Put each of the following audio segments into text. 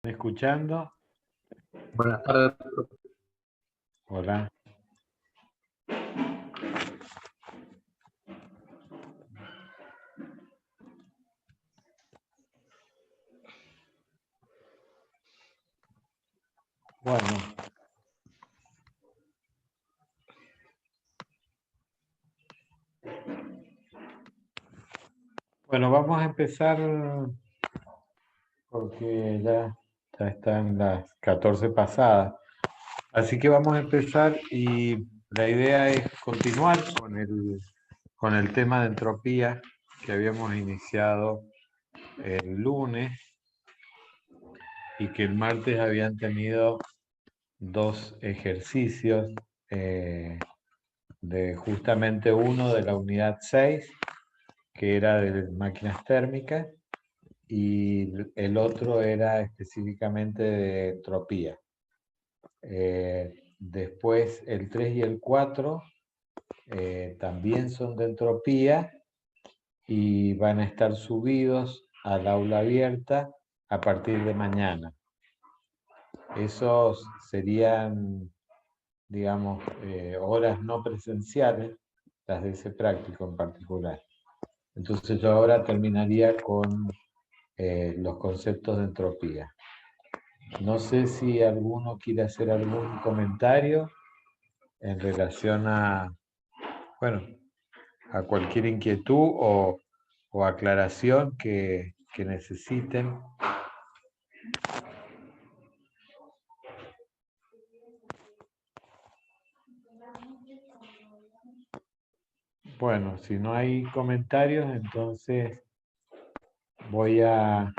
¿Me escuchando? Buenas tardes. Hola. Bueno. Bueno, vamos a empezar porque ya están las 14 pasadas. Así que vamos a empezar y la idea es continuar con el tema de entropía que habíamos iniciado el lunes y que el martes habían tenido dos ejercicios, de justamente uno de la unidad 6, que era de máquinas térmicas, y el otro era específicamente de entropía. Después el 3 y el 4 también son de entropía y van a estar subidos al aula abierta a partir de mañana. Esos serían, digamos, horas no presenciales, las de ese práctico en particular. Entonces yo ahora terminaría con los conceptos de entropía. No sé si alguno quiere hacer algún comentario en relación a, bueno, a cualquier inquietud o aclaración que necesiten. Bueno, si no hay comentarios, entonces voy a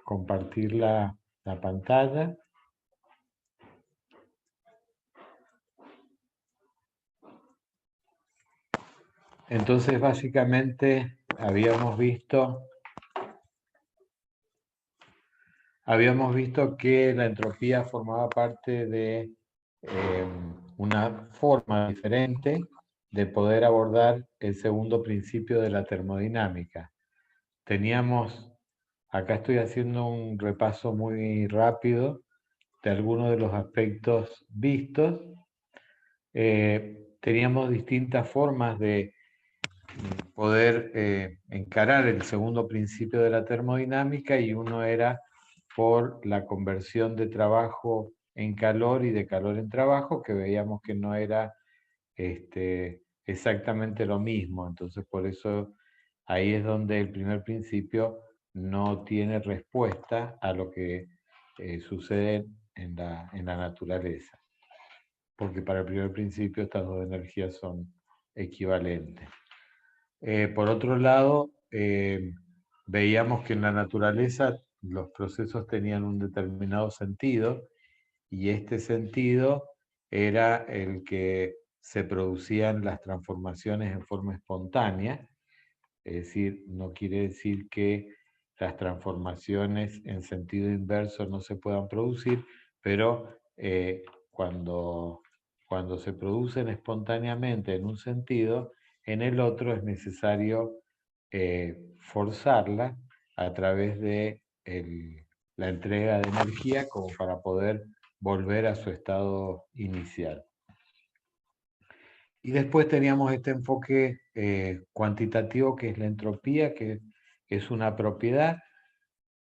compartir la pantalla. Entonces, básicamente, habíamos visto que la entropía formaba parte de una forma diferente de poder abordar el segundo principio de la termodinámica. Teníamos, acá estoy haciendo un repaso muy rápido de algunos de los aspectos vistos. Teníamos distintas formas de poder encarar el segundo principio de la termodinámica, y uno era por la conversión de trabajo en calor y de calor en trabajo, que veíamos que no era exactamente lo mismo. Entonces, por eso ahí es donde el primer principio no tiene respuesta a lo que sucede en la naturaleza, porque para el primer principio estas dos energías son equivalentes. Por otro lado, veíamos que en la naturaleza los procesos tenían un determinado sentido, y este sentido era el que se producían las transformaciones en forma espontánea. Es decir, no quiere decir que las transformaciones en sentido inverso no se puedan producir, pero cuando se producen espontáneamente en un sentido, en el otro es necesario forzarla a través de la entrega de energía, como para poder volver a su estado inicial. Y después teníamos este enfoque cuantitativo, que es la entropía, que es una propiedad.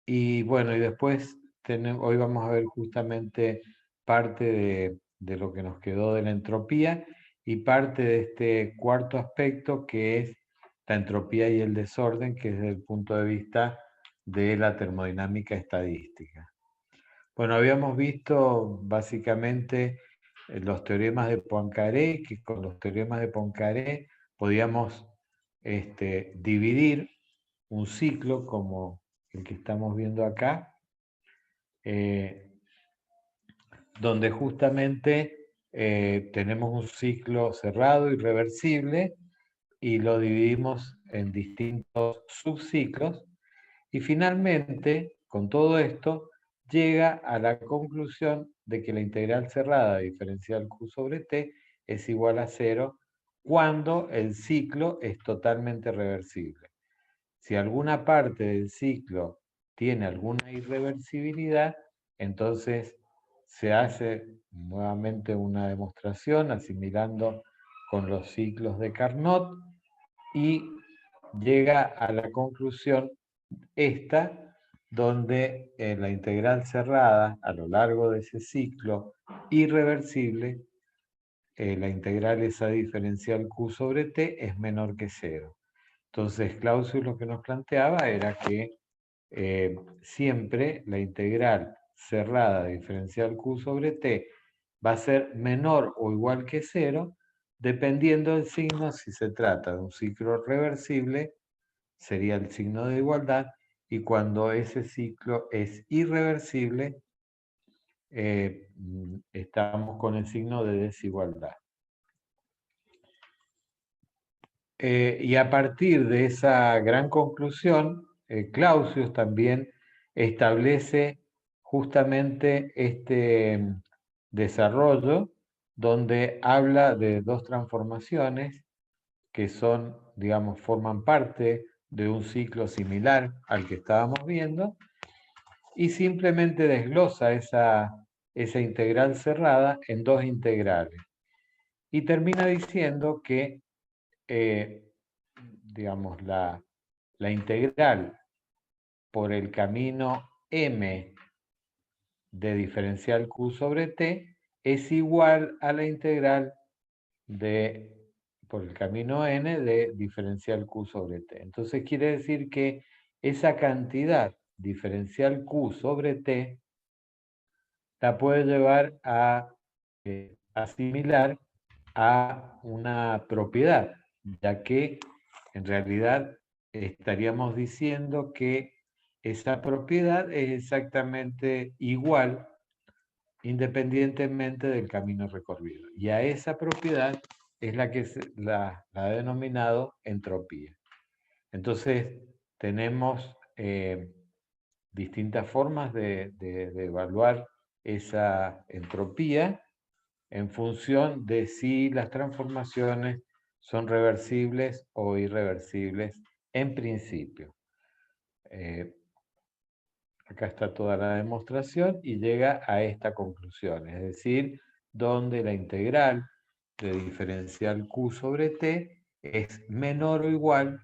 Y bueno, y después hoy vamos a ver justamente parte de lo que nos quedó de la entropía, y parte de este cuarto aspecto, que es la entropía y el desorden, que es desde el punto de vista de la termodinámica estadística. Bueno, habíamos visto básicamente los teoremas de Poincaré, que con los teoremas de Poincaré podíamos dividir un ciclo como el que estamos viendo acá, donde justamente tenemos un ciclo cerrado y reversible, y lo dividimos en distintos subciclos, y finalmente, con todo esto, llega a la conclusión de que la integral cerrada diferencial Q sobre T es igual a 0 cuando el ciclo es totalmente reversible. Si alguna parte del ciclo tiene alguna irreversibilidad, entonces se hace nuevamente una demostración asimilando con los ciclos de Carnot y llega a la conclusión esta, donde la integral cerrada a lo largo de ese ciclo irreversible, la integral esa diferencial Q sobre T es menor que 0. Entonces Clausius lo que nos planteaba era que siempre la integral cerrada diferencial Q sobre T va a ser menor o igual que 0, dependiendo del signo. Si se trata de un ciclo reversible, sería el signo de igualdad, y cuando ese ciclo es irreversible, estamos con el signo de desigualdad. Y a partir de esa gran conclusión, Clausius también establece justamente este desarrollo donde habla de dos transformaciones que son, digamos, forman parte de un ciclo similar al que estábamos viendo, y simplemente desglosa esa integral cerrada en dos integrales. Y termina diciendo que digamos, la integral por el camino m de diferencial q sobre t es igual a la integral por el camino n de diferencial q sobre t. Entonces quiere decir que esa cantidad diferencial q sobre t la puede llevar a asimilar a una propiedad, ya que en realidad estaríamos diciendo que esa propiedad es exactamente igual independientemente del camino recorrido. Y a esa propiedad es la que la ha denominado entropía. Entonces tenemos distintas formas de evaluar esa entropía en función de si las transformaciones son reversibles o irreversibles en principio. Acá está toda la demostración y llega a esta conclusión, es decir, donde la integral de diferencial Q sobre T es menor o igual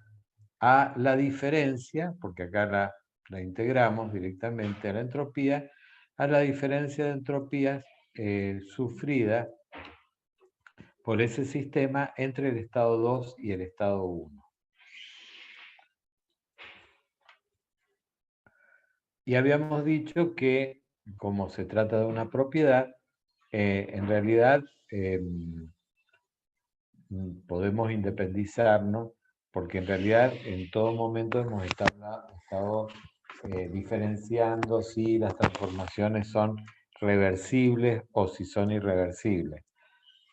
a la diferencia, porque acá la integramos directamente a la entropía, a la diferencia de entropías sufrida por ese sistema entre el estado 2 y el estado 1. Y habíamos dicho que, como se trata de una propiedad, en realidad podemos independizarnos, porque en realidad en todo momento hemos estado diferenciando si las transformaciones son reversibles o si son irreversibles.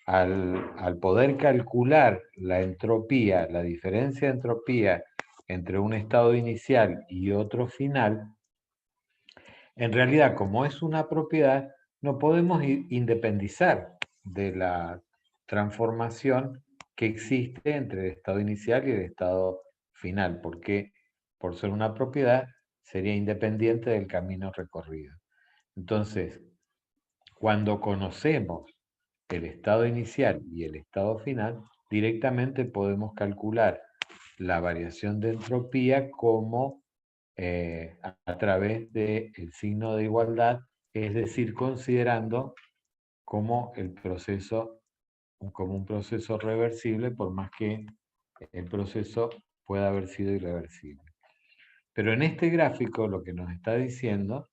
Al poder calcular la entropía, la diferencia de entropía entre un estado inicial y otro final, en realidad, como es una propiedad, no podemos independizar de la transformación que existe entre el estado inicial y el estado final, porque por ser una propiedad sería independiente del camino recorrido. Entonces, cuando conocemos el estado inicial y el estado final, directamente podemos calcular la variación de entropía como a través del signo de igualdad, es decir, considerando como como un proceso reversible, por más que el proceso pueda haber sido irreversible. Pero en este gráfico lo que nos está diciendo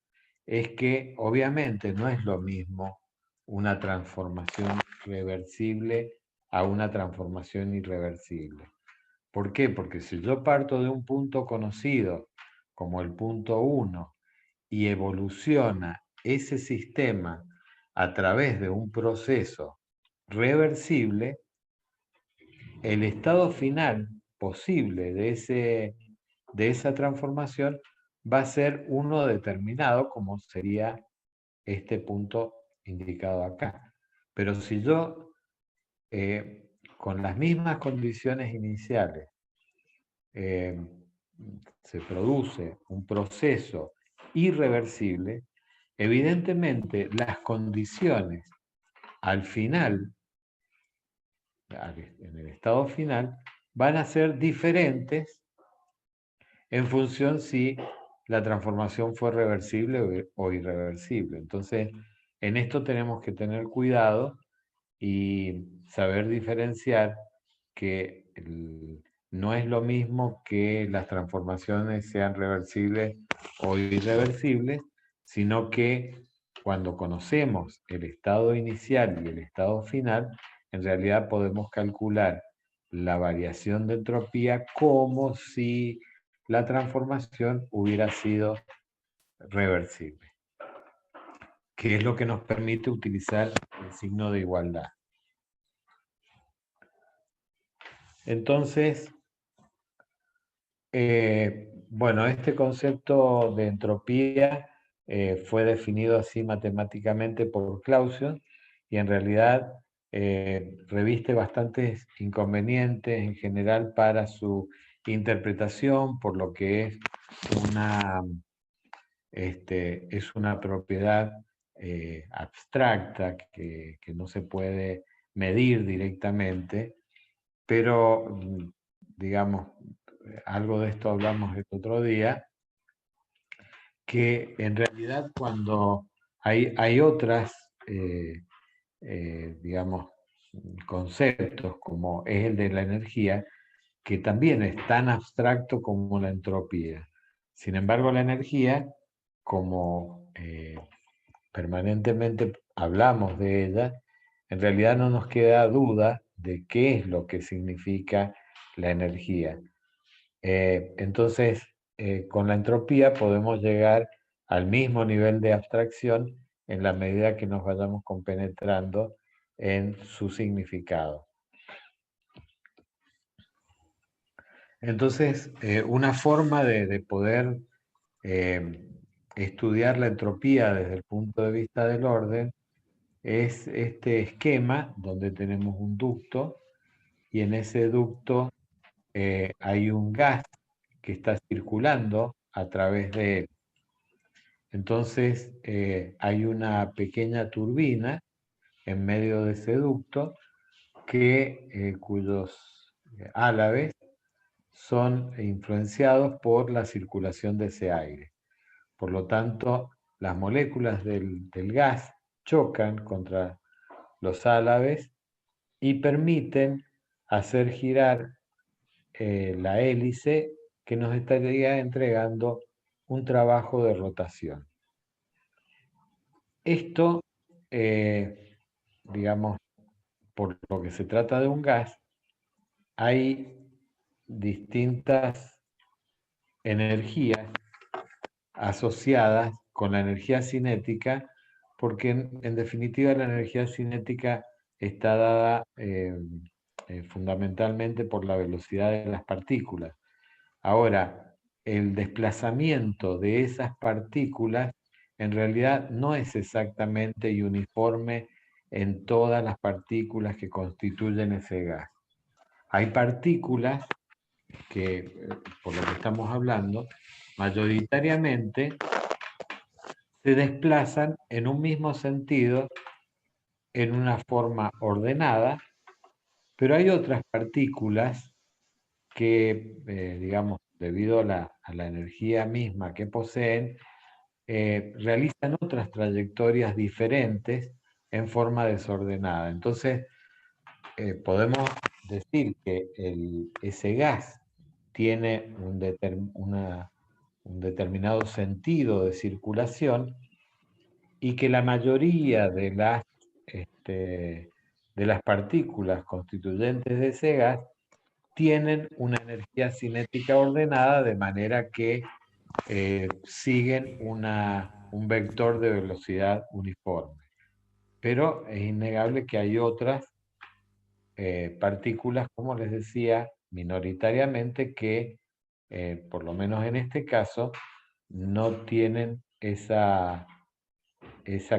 es que obviamente no es lo mismo una transformación reversible a una transformación irreversible. ¿Por qué? Porque si yo parto de un punto conocido como el punto 1 y evoluciona ese sistema a través de un proceso reversible, el estado final posible de esa transformación va a ser uno determinado, como sería este punto indicado acá. Pero si yo, con las mismas condiciones iniciales, se produce un proceso irreversible, evidentemente las condiciones al final, en el estado final, van a ser diferentes en función si la transformación fue reversible o irreversible. Entonces, en esto tenemos que tener cuidado y saber diferenciar que no es lo mismo que las transformaciones sean reversibles o irreversibles, sino que cuando conocemos el estado inicial y el estado final, en realidad podemos calcular la variación de entropía como si la transformación hubiera sido reversible, que es lo que nos permite utilizar el signo de igualdad. Entonces, bueno, este concepto de entropía fue definido así matemáticamente por Clausius y en realidad reviste bastantes inconvenientes en general para su interpretación, por lo que es una propiedad abstracta que no se puede medir directamente, pero digamos, algo de esto hablamos el otro día, que en realidad cuando hay otras, digamos, conceptos como es el de la energía, que también es tan abstracto como la entropía. Sin embargo, la energía, como permanentemente hablamos de ella, en realidad no nos queda duda de qué es lo que significa la energía. Entonces, con la entropía podemos llegar al mismo nivel de abstracción en la medida que nos vayamos compenetrando en su significado. Entonces, una forma de poder estudiar la entropía desde el punto de vista del orden es este esquema donde tenemos un ducto y en ese ducto hay un gas que está circulando a través de él. Entonces hay una pequeña turbina en medio de ese ducto cuyos álabes son influenciados por la circulación de ese aire. Por lo tanto, las moléculas del gas chocan contra los álabes y permiten hacer girar la hélice que nos estaría entregando un trabajo de rotación. Esto, digamos, por lo que se trata de un gas, hay distintas energías asociadas con la energía cinética, porque en definitiva la energía cinética está dada fundamentalmente por la velocidad de las partículas. Ahora, el desplazamiento de esas partículas en realidad no es exactamente uniforme en todas las partículas que constituyen ese gas. Hay partículas que, por lo que estamos hablando, mayoritariamente se desplazan en un mismo sentido, en una forma ordenada, pero hay otras partículas que, digamos, debido a la energía misma que poseen, realizan otras trayectorias diferentes en forma desordenada. Entonces, podemos decir que ese gas tiene un determinado sentido de circulación y que la mayoría de las partículas constituyentes de ese gas tienen una energía cinética ordenada de manera que siguen un vector de velocidad uniforme. Pero es innegable que hay otras partículas, como les decía, minoritariamente que, por lo menos en este caso, no tienen esa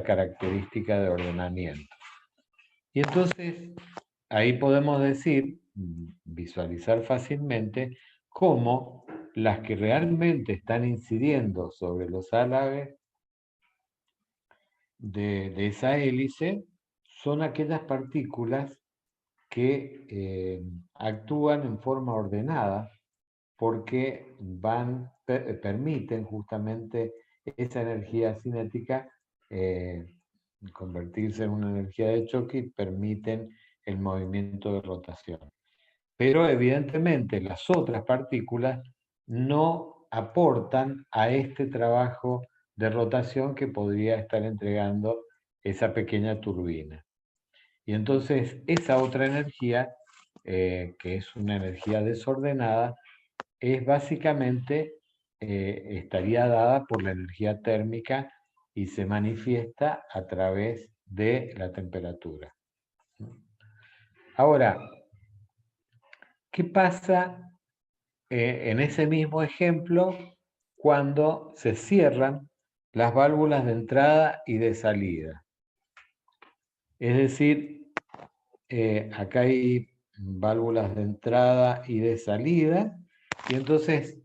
característica de ordenamiento. Y entonces, ahí podemos decir, visualizar fácilmente, cómo las que realmente están incidiendo sobre los álabes de esa hélice son aquellas partículas que actúan en forma ordenada porque permiten justamente esa energía cinética convertirse en una energía de choque y permiten el movimiento de rotación. Pero evidentemente las otras partículas no aportan a este trabajo de rotación que podría estar entregando esa pequeña turbina. Y entonces esa otra energía, que es una energía desordenada, es básicamente, estaría dada por la energía térmica y se manifiesta a través de la temperatura. Ahora, ¿qué pasa en ese mismo ejemplo cuando se cierran las válvulas de entrada y de salida? Es decir, acá hay válvulas de entrada y de salida, y entonces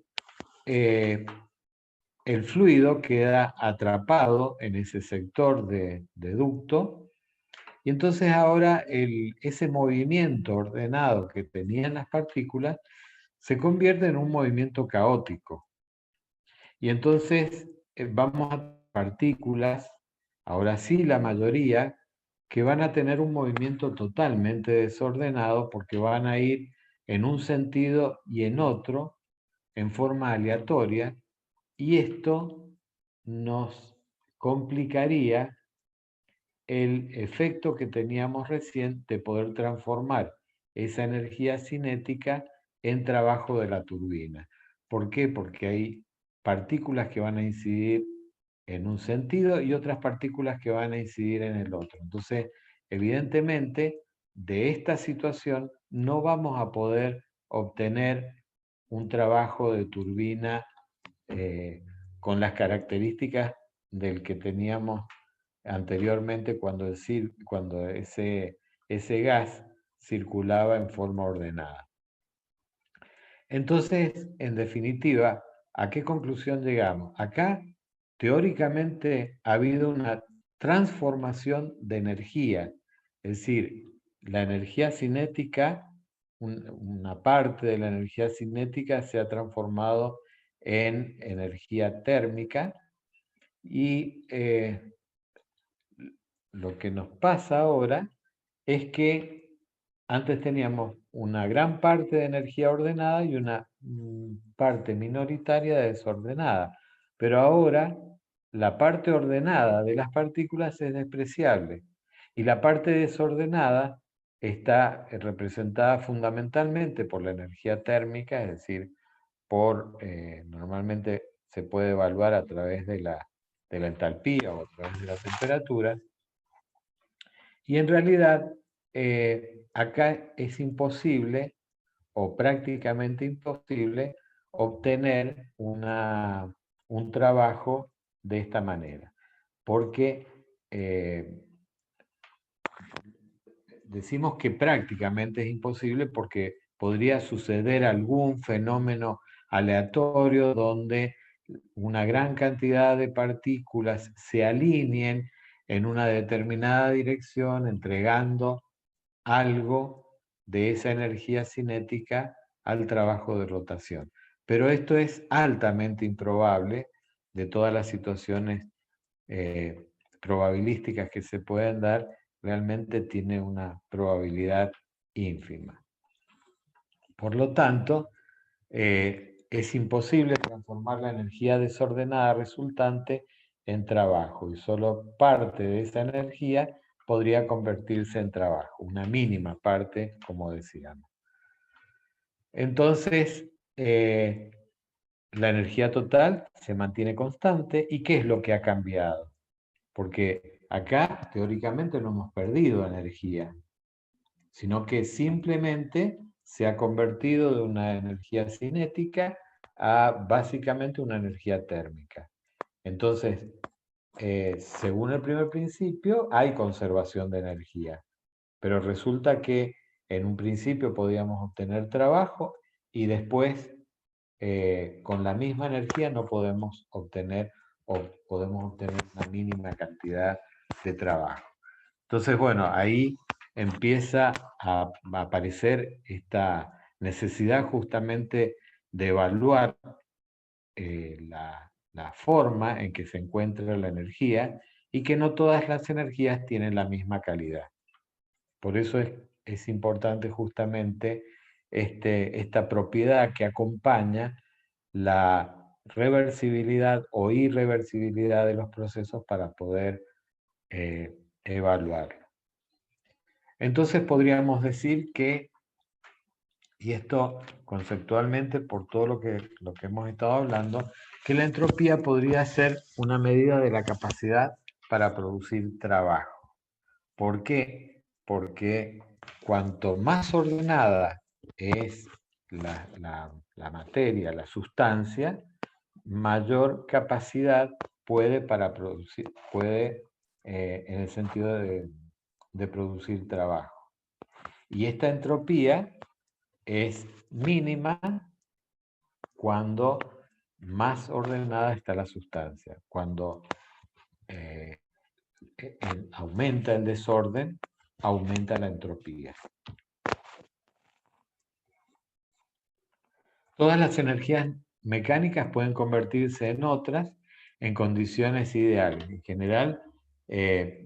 el fluido queda atrapado en ese sector de ducto, y entonces ahora ese movimiento ordenado que tenían las partículas se convierte en un movimiento caótico. Y entonces vamos a partículas, ahora sí la mayoría, que van a tener un movimiento totalmente desordenado porque van a ir en un sentido y en otro en forma aleatoria, y esto nos complicaría el efecto que teníamos recién de poder transformar esa energía cinética en trabajo de la turbina. ¿Por qué? Porque hay partículas que van a incidir en un sentido y otras partículas que van a incidir en el otro. Entonces, evidentemente, de esta situación no vamos a poder obtener un trabajo de turbina con las características del que teníamos anteriormente cuando ese gas circulaba en forma ordenada. Entonces, en definitiva, ¿a qué conclusión llegamos? Acá, teóricamente, ha habido una transformación de energía, es decir, la energía cinética, una parte de la energía cinética se ha transformado en energía térmica, y lo que nos pasa ahora es que antes teníamos una gran parte de energía ordenada y una parte minoritaria de desordenada, pero ahora la parte ordenada de las partículas es despreciable y la parte desordenada está representada fundamentalmente por la energía térmica, es decir, normalmente se puede evaluar a través de la entalpía o a través de la temperatura. Y en realidad, acá es imposible o prácticamente imposible obtener un trabajo de esta manera, porque decimos que prácticamente es imposible porque podría suceder algún fenómeno aleatorio donde una gran cantidad de partículas se alineen en una determinada dirección, entregando algo de esa energía cinética al trabajo de rotación. Pero esto es altamente improbable de todas las situaciones probabilísticas que se pueden dar, realmente tiene una probabilidad ínfima. Por lo tanto, es imposible transformar la energía desordenada resultante en trabajo, y solo parte de esa energía podría convertirse en trabajo, una mínima parte, como decíamos. Entonces, la energía total se mantiene constante. ¿Y qué es lo que ha cambiado? Porque acá, teóricamente, no hemos perdido energía, sino que simplemente se ha convertido de una energía cinética a básicamente una energía térmica. Entonces, según el primer principio, hay conservación de energía, pero resulta que en un principio podíamos obtener trabajo y después con la misma energía no podemos obtener, o podemos obtener una mínima cantidad de trabajo. Entonces, bueno, ahí empieza a aparecer esta necesidad justamente de evaluar la forma en que se encuentra la energía y que no todas las energías tienen la misma calidad. Por eso es importante justamente esta propiedad que acompaña la reversibilidad o irreversibilidad de los procesos para poder evaluarlo. Entonces podríamos decir que, y esto conceptualmente por todo lo que hemos estado hablando, que la entropía podría ser una medida de la capacidad para producir trabajo. ¿Por qué? Porque cuanto más ordenada es la materia, la sustancia, mayor capacidad puede para producir, en el sentido de producir trabajo. Y esta entropía es mínima cuando más ordenada está la sustancia. Cuando aumenta el desorden, aumenta la entropía. Todas las energías mecánicas pueden convertirse en otras en condiciones ideales. En general,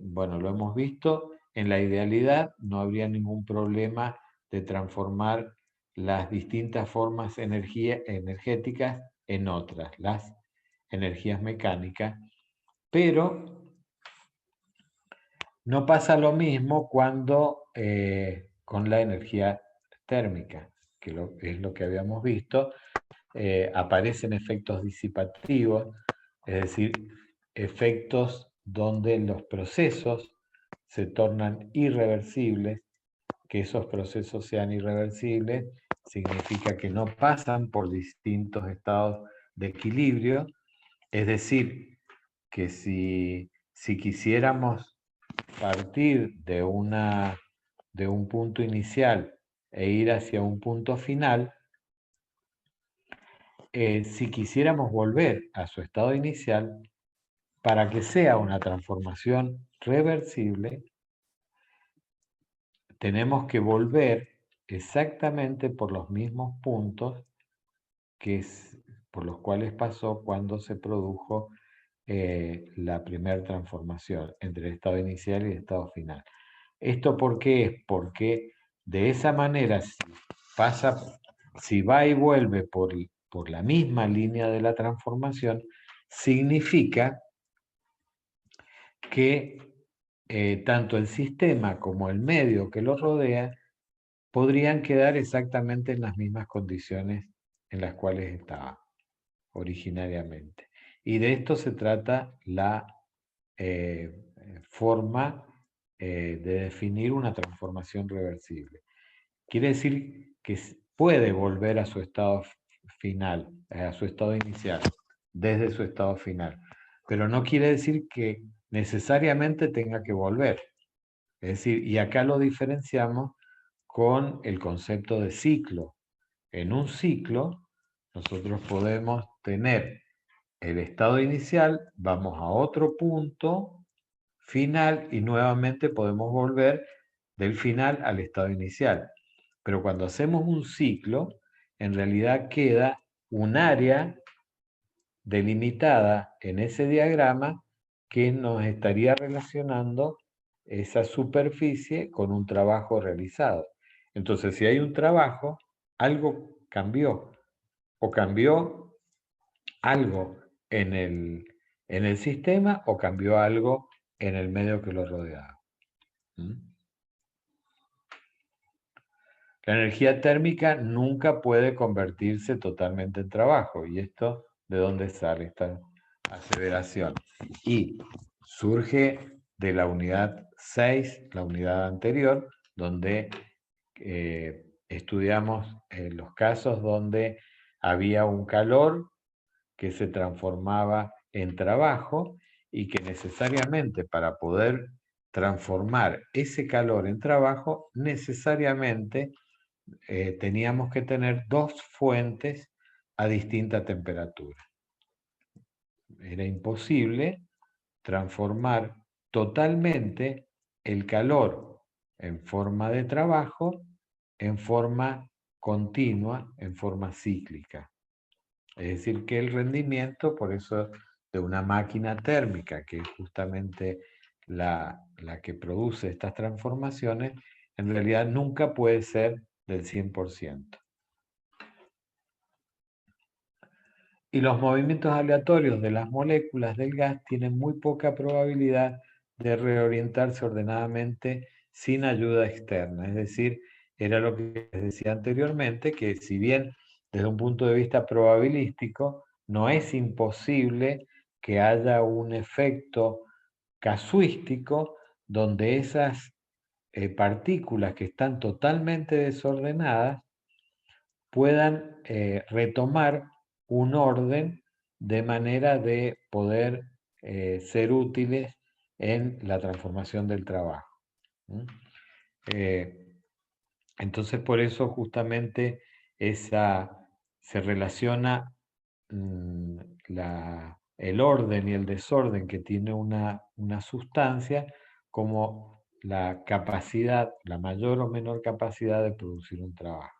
bueno, lo hemos visto, en la idealidad no habría ningún problema de transformar las distintas formas energéticas en otras, las energías mecánicas, pero no pasa lo mismo cuando con la energía térmica, que es lo que habíamos visto. Aparecen efectos disipativos, es decir, efectos donde los procesos se tornan irreversibles. Que esos procesos sean irreversibles significa que no pasan por distintos estados de equilibrio, es decir, que si quisiéramos partir de un punto inicial e ir hacia un punto final, si quisiéramos volver a su estado inicial, para que sea una transformación reversible, tenemos que volver exactamente por los mismos puntos por los cuales pasó cuando se produjo la primera transformación entre el estado inicial y el estado final. ¿Esto por qué es? Porque de esa manera, si va y vuelve por la misma línea de la transformación, significa que tanto el sistema como el medio que lo rodea podrían quedar exactamente en las mismas condiciones en las cuales estaba originariamente. Y de esto se trata la forma de definir una transformación reversible. Quiere decir que puede volver a su estado final, a su estado inicial, desde su estado final. Pero no quiere decir que necesariamente tenga que volver. Es decir, y acá lo diferenciamos con el concepto de ciclo. En un ciclo, nosotros podemos tener el estado inicial, vamos a otro punto final y nuevamente podemos volver del final al estado inicial. Pero cuando hacemos un ciclo, en realidad queda un área delimitada en ese diagrama que nos estaría relacionando esa superficie con un trabajo realizado. Entonces, si hay un trabajo, algo cambió, o cambió algo en el sistema, o cambió algo en el medio que lo rodeaba. La energía térmica nunca puede convertirse totalmente en trabajo. ¿Y esto de dónde sale esta aseveración? Y surge de la unidad 6, la unidad anterior, donde estudiamos los casos donde había un calor que se transformaba en trabajo y que necesariamente para poder transformar ese calor en trabajo, necesariamente teníamos que tener dos fuentes a distinta temperatura. Era imposible transformar totalmente el calor en forma de trabajo en forma continua, en forma cíclica. Es decir, que el rendimiento, por eso de una máquina térmica, que es justamente la que produce estas transformaciones, en realidad nunca puede ser del 100%. Y los movimientos aleatorios de las moléculas del gas tienen muy poca probabilidad de reorientarse ordenadamente sin ayuda externa. Es decir, era lo que les decía anteriormente, que si bien desde un punto de vista probabilístico no es imposible que haya un efecto casuístico donde esas partículas que están totalmente desordenadas puedan retomar un orden de manera de poder ser útiles en la transformación del trabajo. Entonces, por eso justamente se relaciona el orden y el desorden que tiene una sustancia como la capacidad, la mayor o menor capacidad de producir un trabajo.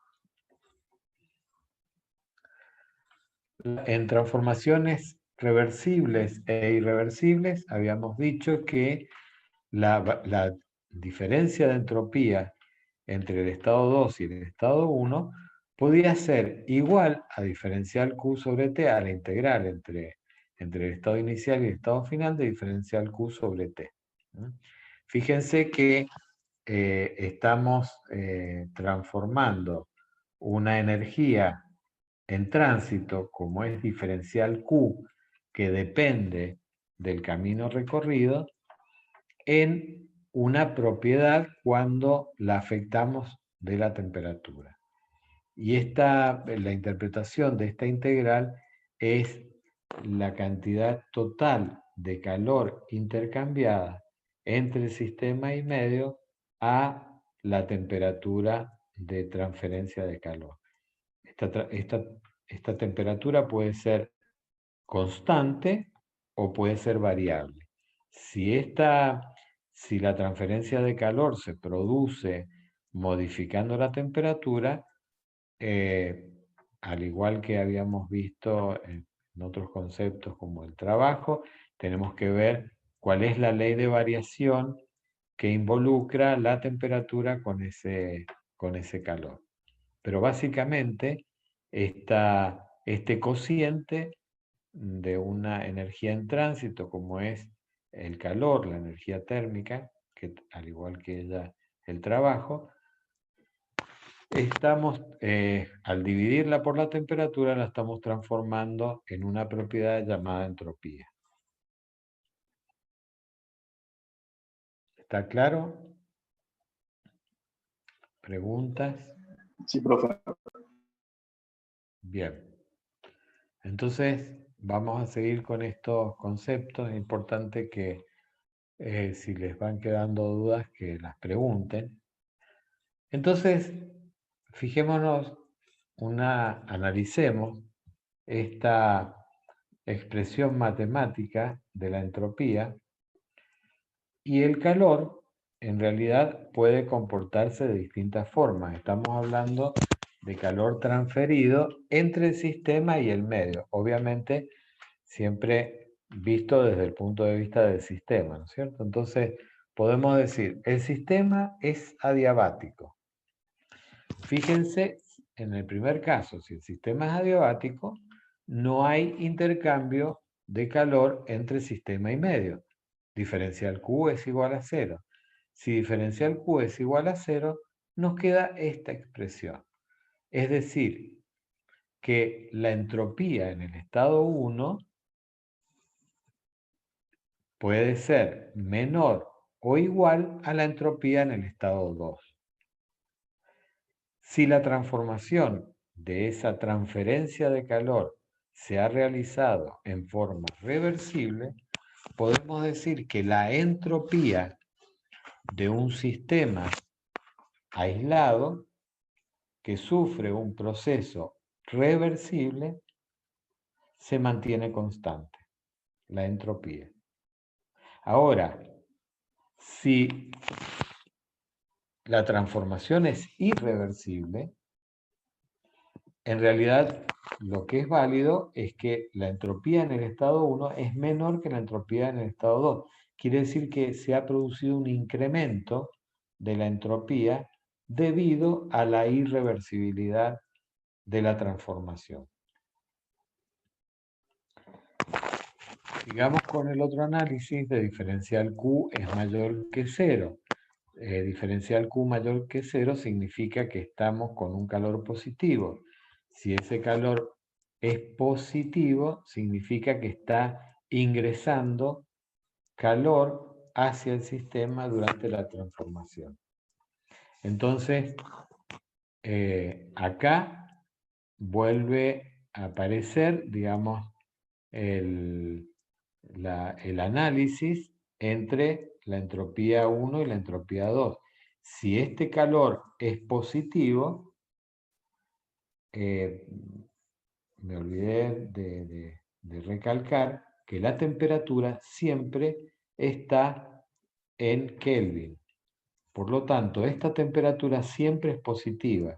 En transformaciones reversibles e irreversibles habíamos dicho que la diferencia de entropía entre el estado 2 y el estado 1 podía ser igual a diferencial Q sobre T, a la integral entre el estado inicial y el estado final de diferencial Q sobre T. Fíjense que estamos transformando una energía en tránsito, como es diferencial Q, que depende del camino recorrido, en una propiedad cuando la afectamos de la temperatura. Y la interpretación de esta integral es la cantidad total de calor intercambiada entre el sistema y medio a la temperatura de transferencia de calor. Esta temperatura puede ser constante o puede ser variable. Si la transferencia de calor se produce modificando la temperatura, al igual que habíamos visto en otros conceptos como el trabajo, tenemos que ver cuál es la ley de variación que involucra la temperatura con ese calor. Pero básicamente este cociente de una energía en tránsito como es el calor, la energía térmica, que al igual que ella el trabajo, al dividirla por la temperatura la estamos transformando en una propiedad llamada entropía. ¿Está claro? ¿Preguntas? Sí, profe. Bien. Entonces, vamos a seguir con estos conceptos. Es importante que si les van quedando dudas, que las pregunten. Entonces, fijémonos, analicemos esta expresión matemática de la entropía, y el calor en realidad puede comportarse de distintas formas. Estamos hablando de calor transferido entre el sistema y el medio, obviamente siempre visto desde el punto de vista del sistema, ¿no es cierto? Entonces podemos decir, el sistema es adiabático. Fíjense, en el primer caso, si el sistema es adiabático, no hay intercambio de calor entre sistema y medio. Diferencial Q es igual a 0. Si diferencial Q es igual a 0, nos queda esta expresión. Es decir, que la entropía en el estado 1 puede ser menor o igual a la entropía en el estado 2. Si la transformación de esa transferencia de calor se ha realizado en forma reversible, podemos decir que la entropía de un sistema aislado que sufre un proceso reversible se mantiene constante, la entropía. Ahora, si la transformación es irreversible, en realidad lo que es válido es que la entropía en el estado 1 es menor que la entropía en el estado 2. Quiere decir que se ha producido un incremento de la entropía debido a la irreversibilidad de la transformación. Sigamos con el otro análisis de diferencial Q es mayor que 0. Diferencial Q mayor que 0 significa que estamos con un calor positivo. Si ese calor es positivo, significa que está ingresando calor hacia el sistema durante la transformación. Entonces, acá vuelve a aparecer, digamos, el análisis entre la entropía 1 y la entropía 2. Si este calor es positivo, me olvidé de recalcar que la temperatura siempre está en Kelvin. Por lo tanto, esta temperatura siempre es positiva.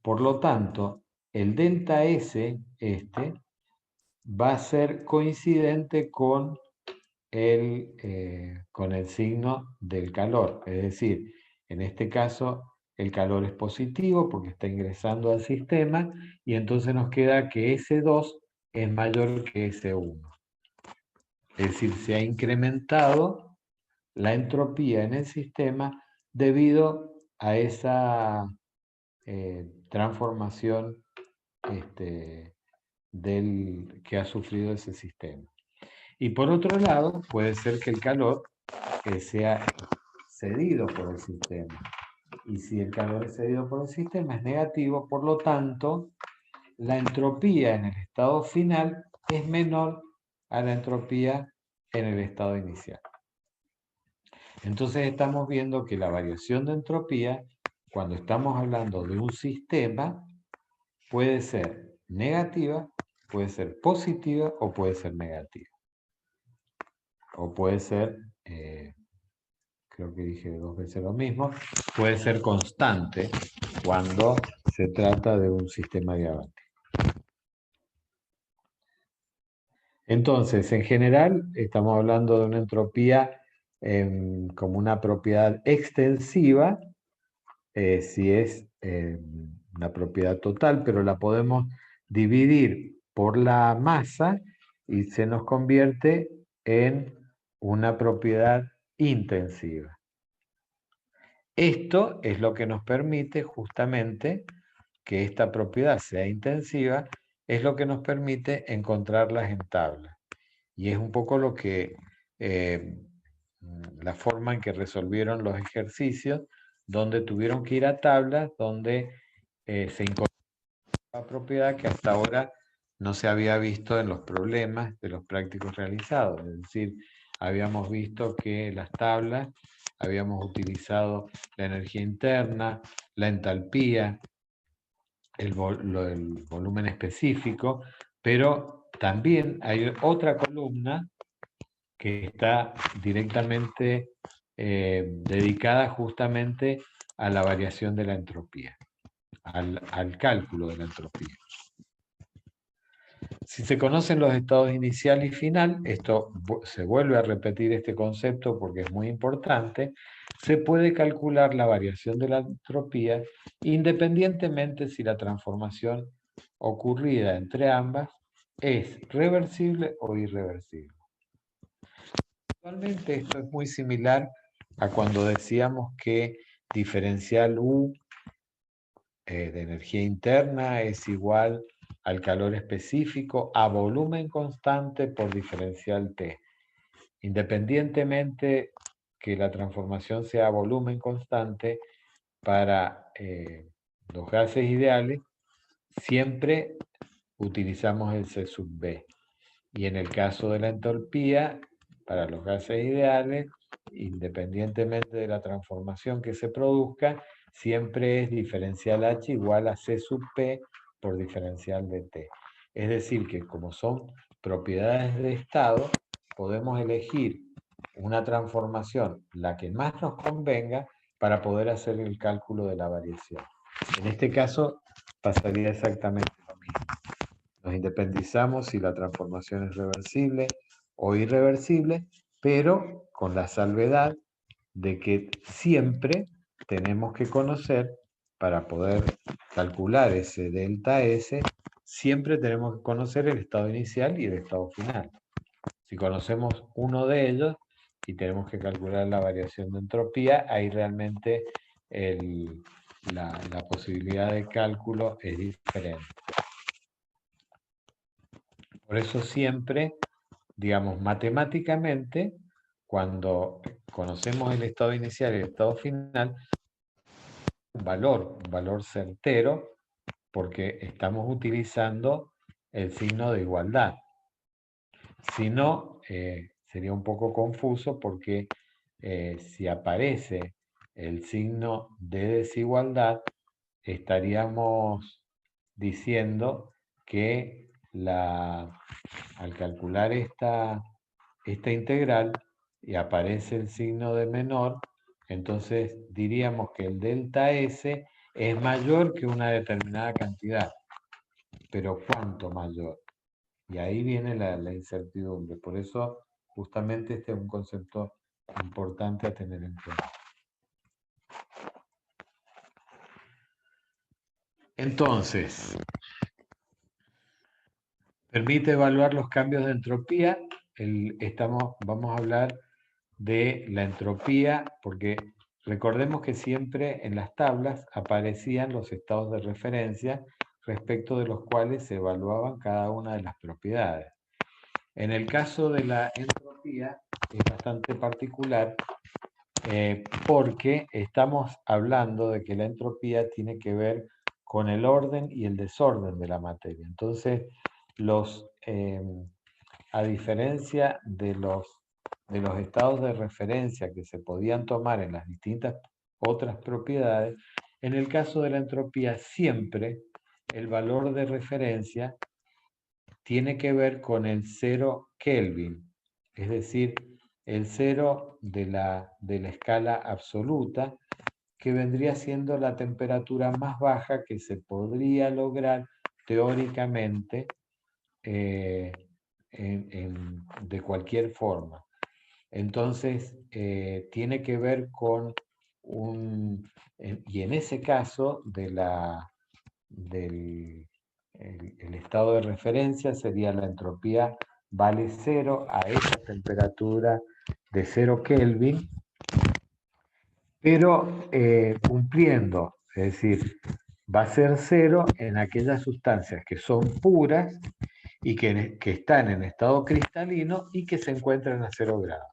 Por lo tanto, el delta S, va a ser coincidente con el signo del calor. Es decir, en este caso el calor es positivo porque está ingresando al sistema y entonces nos queda que S2 es mayor que S1. Es decir, se ha incrementado la entropía en el sistema debido a esa transformación que ha sufrido ese sistema. Y por otro lado, puede ser que el calor sea cedido por el sistema. Y si el calor es cedido por el sistema es negativo, por lo tanto, la entropía en el estado final es menor a la entropía en el estado inicial. Entonces estamos viendo que la variación de entropía, cuando estamos hablando de un sistema, puede ser negativa, puede ser positiva o puede ser negativa. O puede ser, creo que dije 2 veces lo mismo, puede ser constante cuando se trata de un sistema diabático. Entonces, en general, estamos hablando de una entropía como una propiedad extensiva, si es una propiedad total, pero la podemos dividir por la masa y se nos convierte en una propiedad intensiva. Esto es lo que nos permite justamente que esta propiedad sea intensiva, es lo que nos permite encontrarlas en tabla. Y es un poco lo que, la forma en que resolvieron los ejercicios, donde tuvieron que ir a tablas, donde se encontró una propiedad que hasta ahora no se había visto en los problemas de los prácticos realizados. Es decir, habíamos visto que las tablas, habíamos utilizado la energía interna, la entalpía, el volumen específico, pero también hay otra columna que está directamente dedicada justamente a la variación de la entropía, al cálculo de la entropía. Si se conocen los estados inicial y final, esto se vuelve a repetir este concepto porque es muy importante, se puede calcular la variación de la entropía independientemente si la transformación ocurrida entre ambas es reversible o irreversible. Actualmente esto es muy similar a cuando decíamos que diferencial U de energía interna es igual al calor específico a volumen constante por diferencial T. Independientemente que la transformación sea a volumen constante, para los gases ideales siempre utilizamos el C sub B. Y en el caso de la entropía, para los gases ideales, independientemente de la transformación que se produzca, siempre es diferencial H igual a C sub P por diferencial de T. Es decir, que como son propiedades de estado, podemos elegir una transformación, la que más nos convenga, para poder hacer el cálculo de la variación. En este caso pasaría exactamente lo mismo. Nos independizamos si la transformación es reversible o irreversible, pero con la salvedad de que siempre tenemos que conocer, para poder calcular ese delta S, siempre tenemos que conocer el estado inicial y el estado final. Si conocemos uno de ellos y tenemos que calcular la variación de entropía, ahí realmente la posibilidad de cálculo es diferente. Por eso siempre, digamos, matemáticamente, cuando conocemos el estado inicial y el estado final, un valor certero, porque estamos utilizando el signo de igualdad. Si no, sería un poco confuso, porque si aparece el signo de desigualdad, estaríamos diciendo que al calcular esta integral y aparece el signo de menor, entonces diríamos que el delta S es mayor que una determinada cantidad. Pero ¿cuánto mayor? Y ahí viene la incertidumbre. Por eso, justamente, este es un concepto importante a tener en cuenta. Entonces, permite evaluar los cambios de entropía. Vamos a hablar de la entropía, porque recordemos que siempre en las tablas aparecían los estados de referencia respecto de los cuales se evaluaban cada una de las propiedades. En el caso de la entropía es bastante particular, porque estamos hablando de que la entropía tiene que ver con el orden y el desorden de la materia. Entonces, a diferencia de los estados de referencia que se podían tomar en las distintas otras propiedades, en el caso de la entropía siempre el valor de referencia tiene que ver con el 0 Kelvin, es decir, el 0 de la escala absoluta, que vendría siendo la temperatura más baja que se podría lograr teóricamente de cualquier forma. Entonces, tiene que ver con y en ese caso del el estado de referencia sería la entropía vale 0 a esa temperatura de 0 Kelvin, pero cumpliendo, es decir, va a ser 0 en aquellas sustancias que son puras y que están en estado cristalino y que se encuentran a 0 grados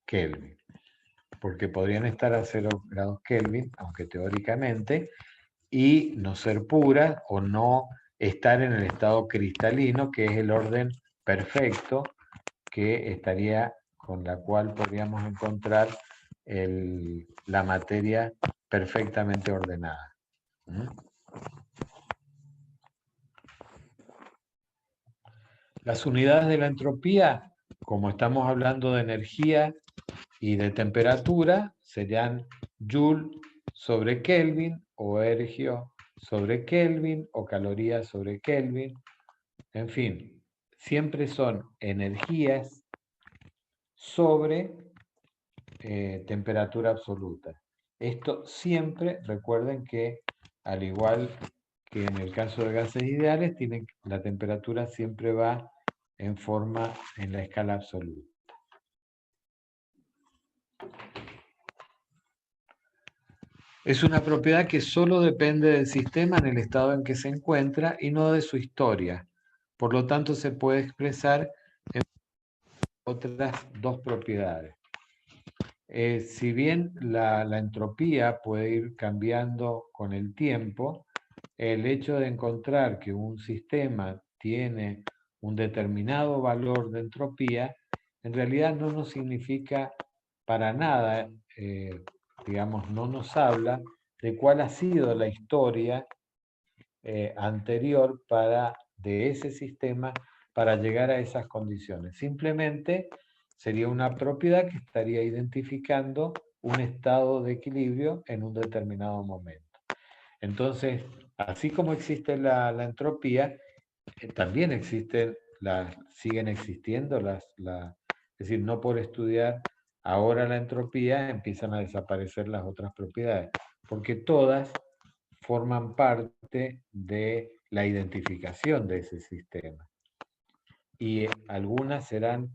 Kelvin, porque podrían estar a 0 grados Kelvin, aunque teóricamente, y no ser puras o no estar en el estado cristalino, que es el orden perfecto con la cual podríamos encontrar la materia perfectamente ordenada. Las unidades de la entropía, como estamos hablando de energía y de temperatura, serían Joule sobre Kelvin, o ergio sobre Kelvin, o calorías sobre Kelvin. En fin, siempre son energías sobre temperatura absoluta. Esto siempre, recuerden que, al igual que en el caso de gases ideales, la temperatura siempre va en la escala absoluta. Es una propiedad que solo depende del sistema en el estado en que se encuentra y no de su historia. Por lo tanto, se puede expresar en otras dos propiedades. Si bien la entropía puede ir cambiando con el tiempo, el hecho de encontrar que un sistema tiene un determinado valor de entropía, en realidad no nos significa para nada, digamos, no nos habla de cuál ha sido la historia anterior para de ese sistema para llegar a esas condiciones. Simplemente sería una propiedad que estaría identificando un estado de equilibrio en un determinado momento. Entonces, así como existe la entropía, también siguen existiendo es decir, no por estudiar ahora la entropía empiezan a desaparecer las otras propiedades, porque todas forman parte de la identificación de ese sistema. Y algunas de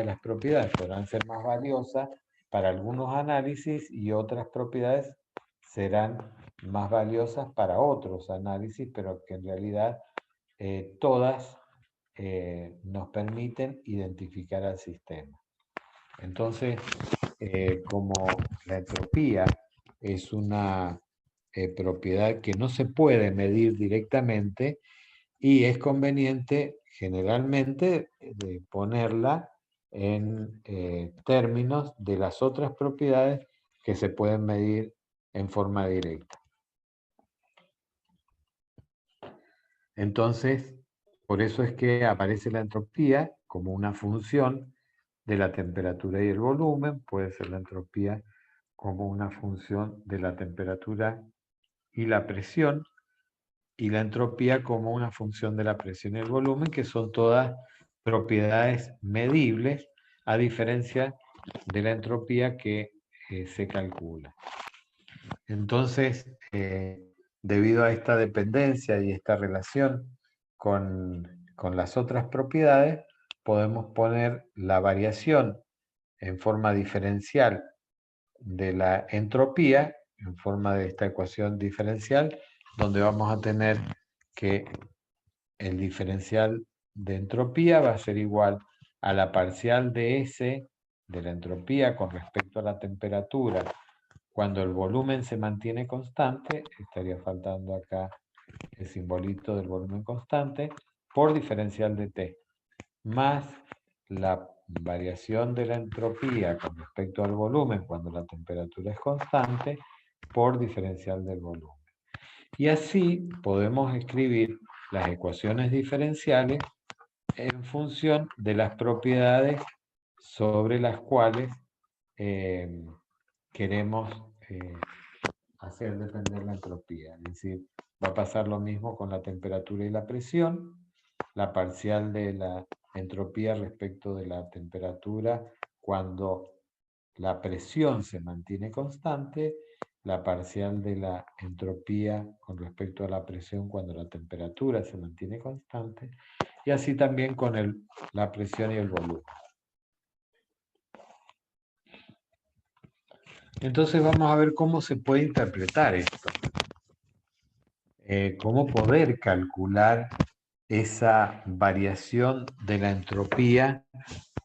las propiedades podrán ser más valiosas para algunos análisis y otras propiedades serán más valiosas para otros análisis, pero que en realidad todas nos permiten identificar al sistema. Entonces, como la entropía es una propiedad que no se puede medir directamente y es conveniente generalmente ponerla en términos de las otras propiedades que se pueden medir en forma directa. Entonces, por eso es que aparece la entropía como una función de la temperatura y el volumen, puede ser la entropía como una función de la temperatura y la presión, y la entropía como una función de la presión y el volumen, que son todas propiedades medibles, a diferencia de la entropía que se calcula. Entonces, debido a esta dependencia y esta relación con las otras propiedades, podemos poner la variación en forma diferencial de la entropía, en forma de esta ecuación diferencial, donde vamos a tener que el diferencial de entropía va a ser igual a la parcial de S de la entropía con respecto a la temperatura. Cuando el volumen se mantiene constante, estaría faltando acá el simbolito del volumen constante, por diferencial de T, más la variación de la entropía con respecto al volumen cuando la temperatura es constante, por diferencial del volumen. Y así podemos escribir las ecuaciones diferenciales en función de las propiedades sobre las cuales queremos hacer depender la entropía. Es decir, va a pasar lo mismo con la temperatura y la presión. La parcial de la entropía respecto de la temperatura cuando la presión se mantiene constante, la parcial de la entropía con respecto a la presión cuando la temperatura se mantiene constante, y así también con la presión y el volumen. Entonces vamos a ver cómo se puede interpretar esto. Cómo poder calcular esa variación de la entropía,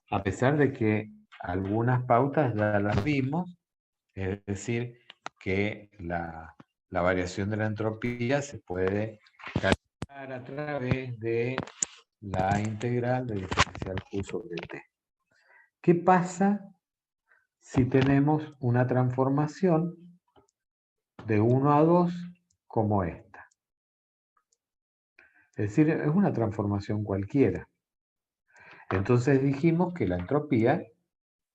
a pesar de que algunas pautas ya las vimos, es decir, que la variación de la entropía se puede calcular a través de la integral de diferencial Q sobre T. ¿Qué pasa si tenemos una transformación de 1 a 2 como esta? Es decir, es una transformación cualquiera. Entonces dijimos que la entropía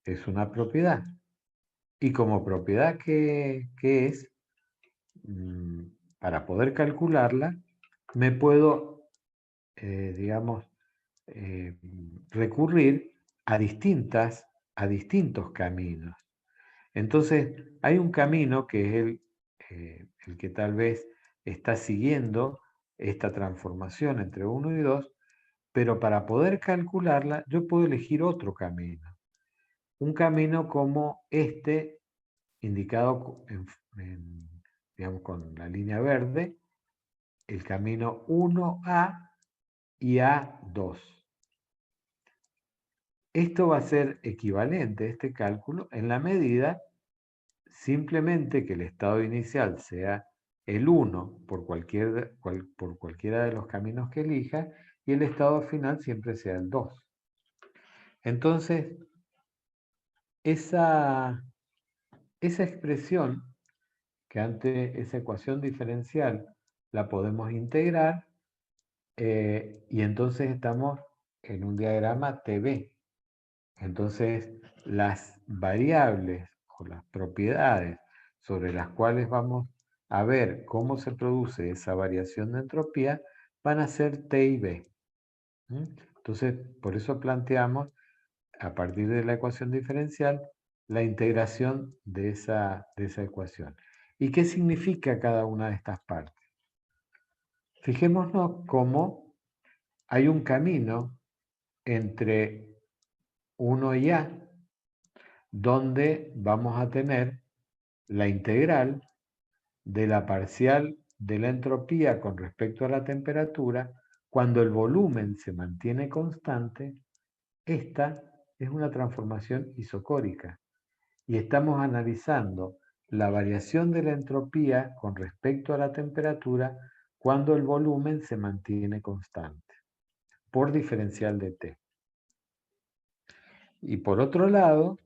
es una propiedad. Y como propiedad que es, para poder calcularla, me puedo, digamos, recurrir a distintos caminos. Entonces, hay un camino que es el que tal vez está siguiendo esta transformación entre 1 y 2, pero para poder calcularla, yo puedo elegir otro camino. Un camino como este, indicado digamos, con la línea verde, el camino 1A y A2. Esto va a ser equivalente, este cálculo, en la medida simplemente que el estado inicial sea el 1 por cualquiera de los caminos que elija y el estado final siempre sea el 2. Entonces, esa expresión, que ante esa ecuación diferencial la podemos integrar, y entonces estamos en un diagrama TB. Entonces, las variables o las propiedades sobre las cuales vamos a ver cómo se produce esa variación de entropía van a ser T y B. Entonces, por eso planteamos, a partir de la ecuación diferencial, la integración de esa ecuación. ¿Y qué significa cada una de estas partes? Fijémonos cómo hay un camino entre 1 y A, donde vamos a tener la integral de la parcial de la entropía con respecto a la temperatura cuando el volumen se mantiene constante. Esta es una transformación isocórica y estamos analizando la variación de la entropía con respecto a la temperatura cuando el volumen se mantiene constante por diferencial de T. Y por otro lado,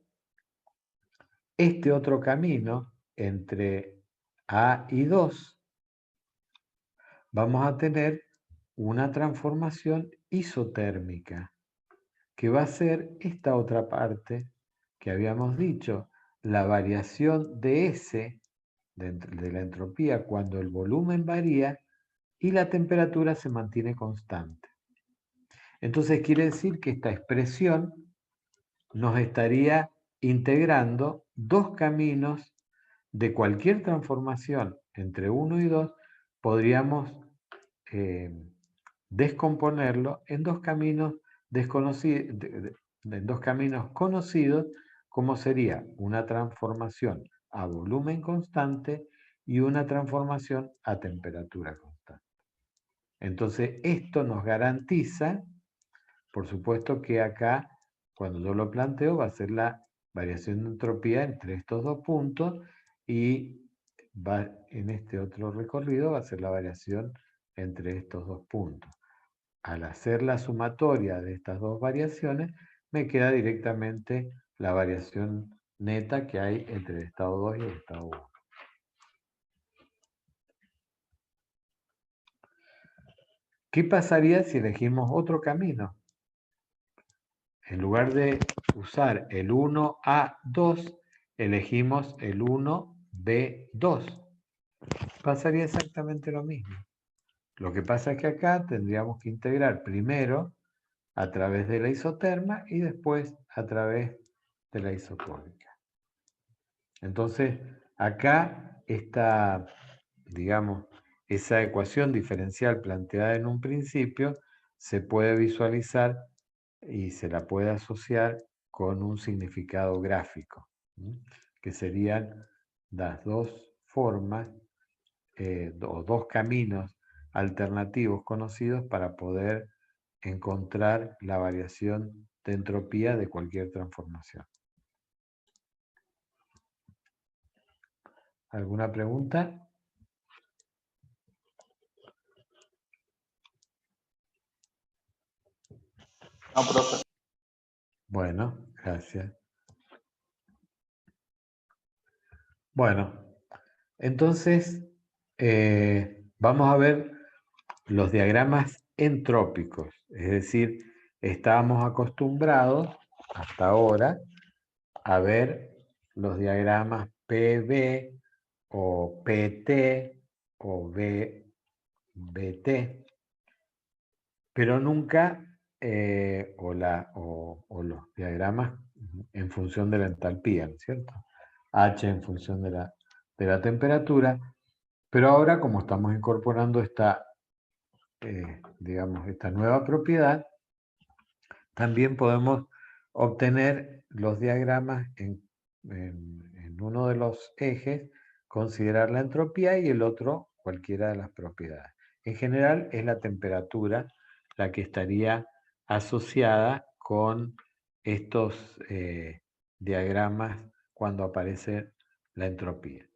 este otro camino entre A y 2, vamos a tener una transformación isotérmica, que va a ser esta otra parte que habíamos dicho, la variación de S, de la entropía, cuando el volumen varía y la temperatura se mantiene constante. Entonces quiere decir que esta expresión nos estaría integrando dos caminos de cualquier transformación entre 1 y 2, podríamos descomponerlo en dos caminos desconocidos, en dos caminos conocidos, como sería una transformación a volumen constante y una transformación a temperatura constante. Entonces, esto nos garantiza, por supuesto que acá, cuando yo lo planteo, va a ser la variación de entropía entre estos dos puntos y en este otro recorrido va a ser la variación entre estos dos puntos. Al hacer la sumatoria de estas dos variaciones, me queda directamente la variación neta que hay entre el estado 2 y el estado 1. ¿Qué pasaría si elegimos otro camino? En lugar de usar el 1A2, elegimos el 1B2. Pasaría exactamente lo mismo. Lo que pasa es que acá tendríamos que integrar primero a través de la isoterma y después a través de la isocórica. Entonces, acá está, digamos, esa ecuación diferencial planteada en un principio se puede visualizar y se la puede asociar con un significado gráfico, que serían las dos formas o dos caminos alternativos conocidos para poder encontrar la variación de entropía de cualquier transformación. ¿Alguna pregunta? No, profe. Bueno, gracias. Bueno, entonces vamos a ver los diagramas entrópicos, es decir, estábamos acostumbrados hasta ahora a ver los diagramas PB o PT o BT, pero nunca o los diagramas en función de la entalpía, ¿no es cierto? H en función de la temperatura, pero ahora como estamos incorporando digamos, esta nueva propiedad, también podemos obtener los diagramas en uno de los ejes, considerar la entropía y el otro cualquiera de las propiedades. En general es la temperatura la que estaría asociada con estos diagramas cuando aparece la entropía.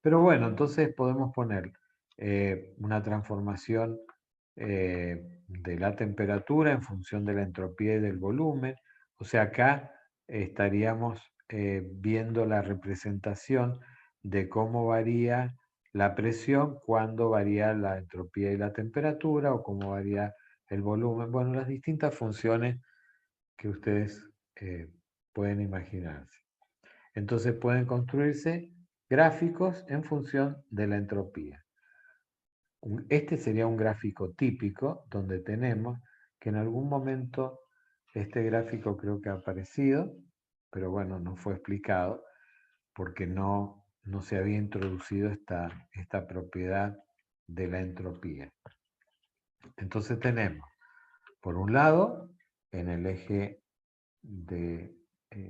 Pero bueno, entonces podemos poner una transformación de la temperatura en función de la entropía y del volumen. O sea, acá estaríamos viendo la representación de cómo varía la presión cuando varía la entropía y la temperatura, o cómo varía el volumen. Bueno, las distintas funciones que ustedes pueden imaginarse. Entonces pueden construirse gráficos en función de la entropía. Este sería un gráfico típico donde tenemos que en algún momento este gráfico creo que ha aparecido, pero bueno, no fue explicado porque no se había introducido esta propiedad de la entropía. Entonces tenemos, por un lado, en el eje de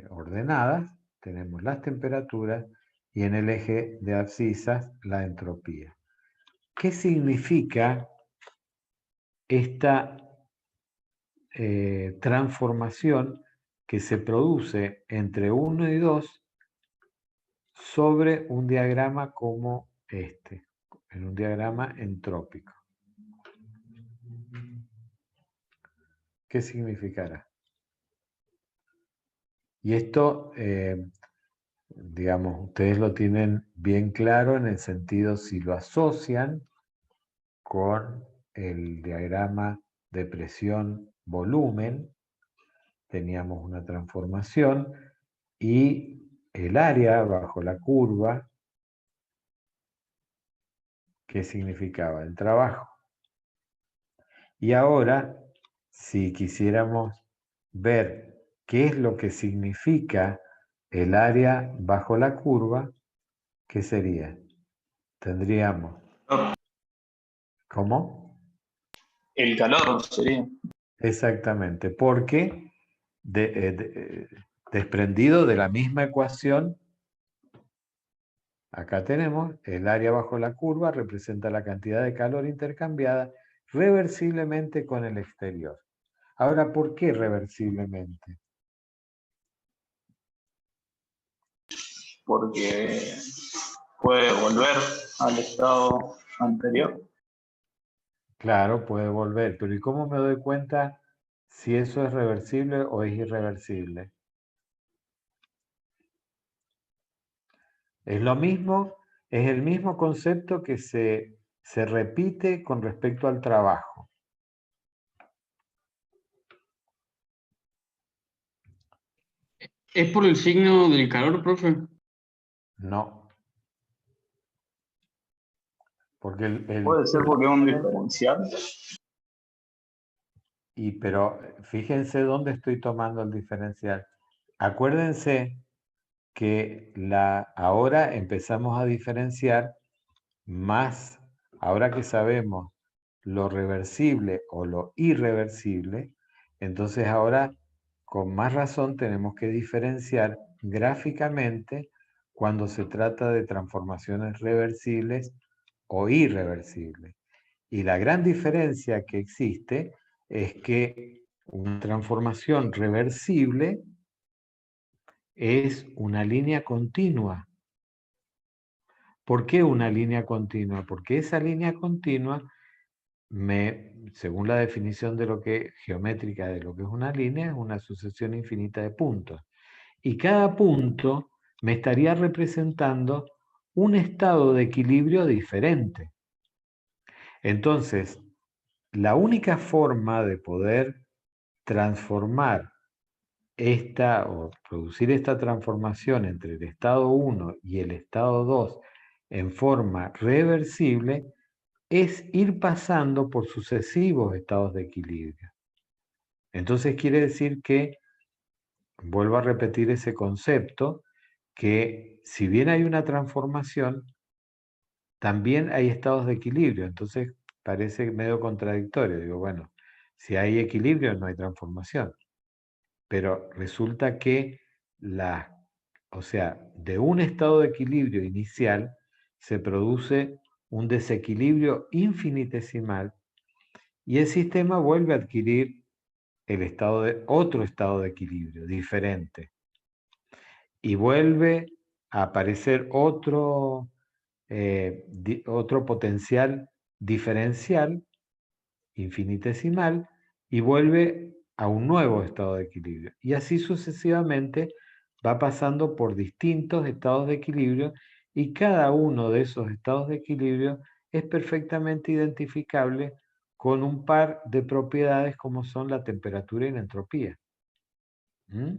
ordenadas, tenemos las temperaturas y en el eje de abscisas la entropía. ¿Qué significa esta transformación que se produce entre 1 y 2 sobre un diagrama como este, en un diagrama entrópico? ¿Qué significará? Y esto, digamos, ustedes lo tienen bien claro en el sentido si lo asocian con el diagrama de presión-volumen, teníamos una transformación y el área bajo la curva, ¿qué significaba? El trabajo. Y ahora, si quisiéramos ver qué es lo que significa el área bajo la curva, ¿qué sería? Tendríamos... ¿Cómo? El calor sería. Exactamente, porque desprendido de la misma ecuación, acá tenemos el área bajo la curva representa la cantidad de calor intercambiada reversiblemente con el exterior. Ahora, ¿por qué reversiblemente? Porque puede volver al estado anterior. Claro, puede volver, pero ¿y cómo me doy cuenta si eso es reversible o es irreversible? Es lo mismo, es el mismo concepto que se repite con respecto al trabajo. ¿Es por el signo del calor, profe? No. Porque Puede ser porque es un diferencial. pero fíjense dónde estoy tomando el diferencial. Acuérdense que ahora empezamos a diferenciar más, ahora que sabemos lo reversible o lo irreversible, entonces ahora con más razón tenemos que diferenciar gráficamente cuando se trata de transformaciones reversibles o irreversibles. Y la gran diferencia que existe es que una transformación reversible es una línea continua. ¿Por qué una línea continua? Porque esa línea continua, según la definición de geométrica de lo que es una línea, es una sucesión infinita de puntos. Y cada punto me estaría representando un estado de equilibrio diferente. Entonces, la única forma de poder transformar o producir esta transformación entre el estado 1 y el estado 2 en forma reversible es ir pasando por sucesivos estados de equilibrio. Entonces quiere decir que, vuelvo a repetir ese concepto, que si bien hay una transformación, también hay estados de equilibrio. Entonces parece medio contradictorio. Digo, bueno, si hay equilibrio no hay transformación. Pero resulta que o sea, de un estado de equilibrio inicial se produce un desequilibrio infinitesimal y el sistema vuelve a adquirir otro estado de equilibrio diferente. Y vuelve a aparecer otro potencial diferencial infinitesimal y vuelve a un nuevo estado de equilibrio. Y así sucesivamente va pasando por distintos estados de equilibrio y cada uno de esos estados de equilibrio es perfectamente identificable con un par de propiedades como son la temperatura y la entropía. ¿Mm?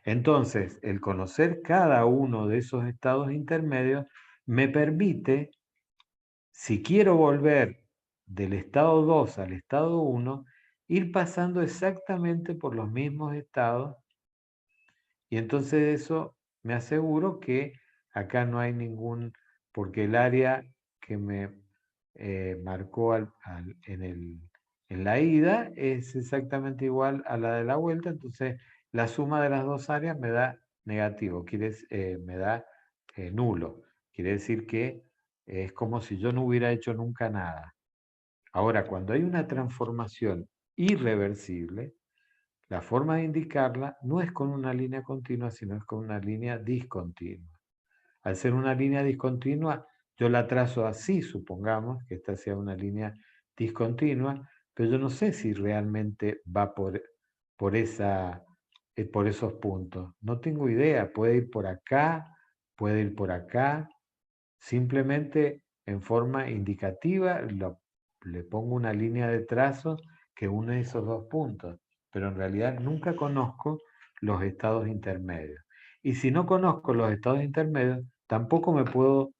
Entonces, el conocer cada uno de esos estados intermedios me permite, si quiero volver del estado 2 al estado 1, ir pasando exactamente por los mismos estados, y entonces eso me aseguro que acá no hay ningún, porque el área que me marcó en la ida es exactamente igual a la de la vuelta, entonces la suma de las dos áreas me da negativo, me da nulo. Quiere decir que es como si yo no hubiera hecho nunca nada. Ahora, cuando hay una transformación irreversible, la forma de indicarla no es con una línea continua, sino es con una línea discontinua. Al ser una línea discontinua, yo la trazo así, supongamos que esta sea una línea discontinua, pero yo no sé si realmente va por esos puntos. No tengo idea, puede ir por acá, puede ir por acá. Simplemente en forma indicativa le pongo una línea de trazo que une esos dos puntos, pero en realidad nunca conozco los estados intermedios. Y si no conozco los estados intermedios, tampoco me puedo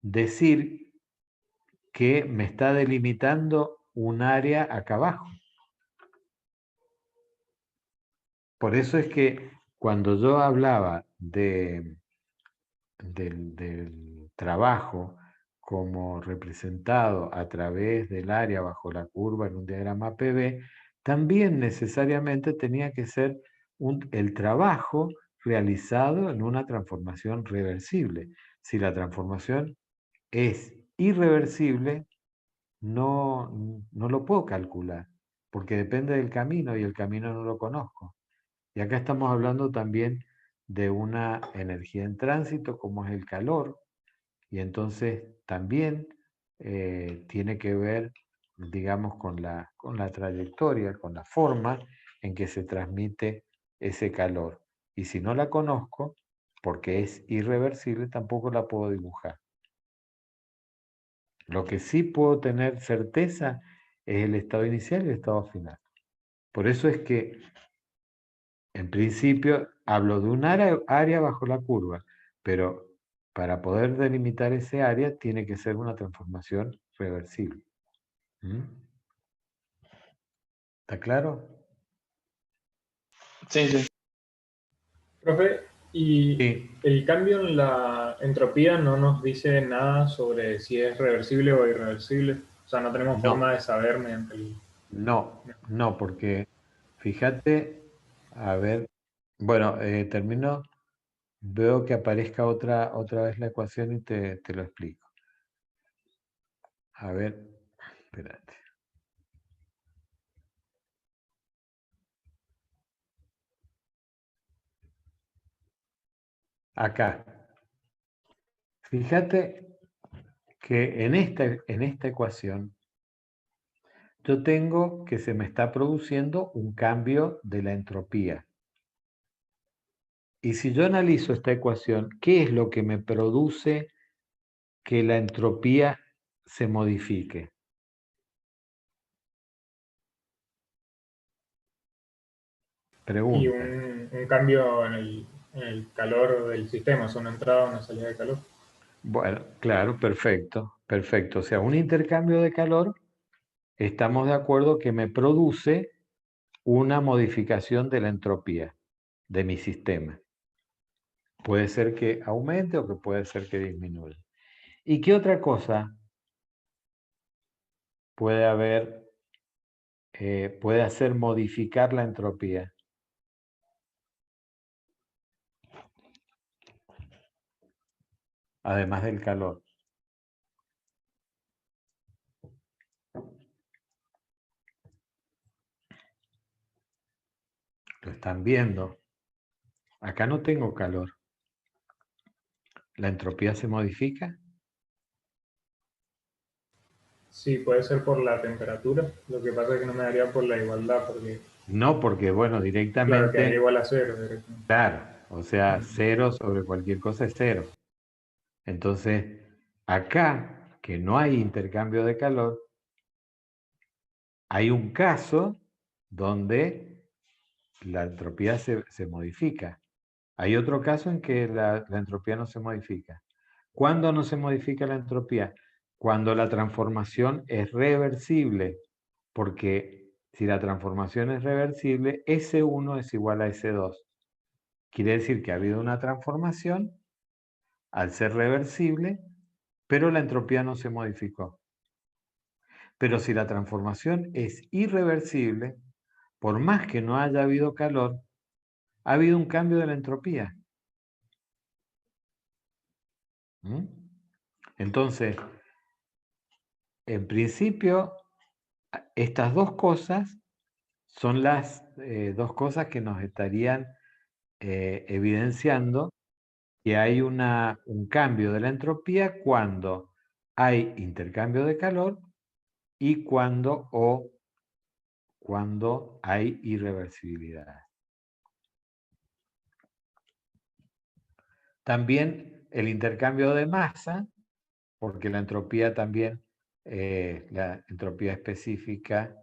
decir que me está delimitando un área acá abajo. Por eso es que cuando yo hablaba del trabajo como representado a través del área bajo la curva en un diagrama PV, también necesariamente tenía que ser el trabajo realizado en una transformación reversible. Si la transformación es irreversible, no lo puedo calcular, porque depende del camino y el camino no lo conozco. Y acá estamos hablando también de una energía en tránsito como es el calor, y entonces también tiene que ver, digamos, con la trayectoria, con la forma en que se transmite ese calor. Y si no la conozco, porque es irreversible, tampoco la puedo dibujar. Lo que sí puedo tener certeza es el estado inicial y el estado final. Por eso es que, en principio, hablo de un área bajo la curva, pero para poder delimitar ese área tiene que ser una transformación reversible. ¿Mm? ¿Está claro? Sí, sí. Profe, ¿y Sí. el cambio en la entropía no nos dice nada sobre si es reversible o irreversible? O sea, no tenemos forma No, de saber mediante el... no, porque fíjate, a ver, bueno, termino, veo que aparezca otra vez la ecuación y te lo explico. A ver, espérate. Acá. Fíjate que en esta ecuación yo tengo que se me está produciendo un cambio de la entropía. Y si yo analizo esta ecuación, ¿qué es lo que me produce que la entropía se modifique? Y Pregunta. un cambio en el calor del sistema, o sea, una entrada o una salida de calor. Bueno, claro, perfecto, perfecto. O sea, un intercambio de calor, estamos de acuerdo que me produce una modificación de la entropía de mi sistema. Puede ser que aumente o que puede ser que disminuya. ¿Y qué otra cosa puede haber, puede hacer modificar la entropía? Además del calor. Lo están viendo. Acá no tengo calor. ¿La entropía se modifica? Sí, puede ser por la temperatura. Lo que pasa es que no me daría por la igualdad, porque, No, porque bueno, claro, quedaría directamente, igual a cero directamente. claro, o sea, cero sobre cualquier cosa es cero. Entonces, acá, que no hay intercambio de calor, hay un caso donde la entropía se modifica. Hay otro caso en que la entropía no se modifica. ¿Cuándo no se modifica la entropía? Cuando la transformación es reversible, porque si la transformación es reversible, S1 es igual a S2. Quiere decir que ha habido una transformación al ser reversible, pero la entropía no se modificó. Pero si la transformación es irreversible, por más que no haya habido calor, ha habido un cambio de la entropía. ¿Mm? Entonces, en principio, estas dos cosas son las dos cosas que nos estarían evidenciando que hay un cambio de la entropía cuando hay intercambio de calor y cuando hay irreversibilidad. También el intercambio de masa, porque la entropía también, la entropía específica,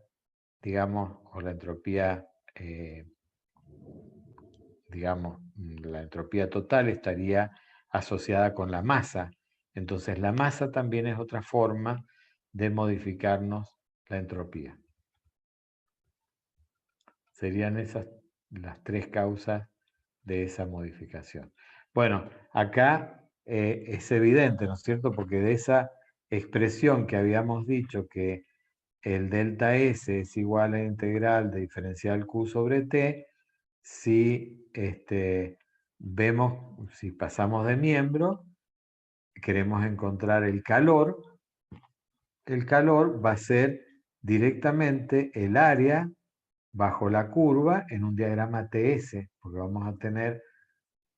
digamos, o la entropía, digamos, la entropía total estaría asociada con la masa. Entonces la masa también es otra forma de modificarnos la entropía. Serían esas las tres causas de esa modificación. Bueno, acá es evidente, ¿no es cierto? Porque de esa expresión que habíamos dicho que el delta S es igual a la integral de diferencial Q sobre T, si vemos, si pasamos de miembro, queremos encontrar el calor va a ser directamente el área bajo la curva en un diagrama TS, porque vamos a tener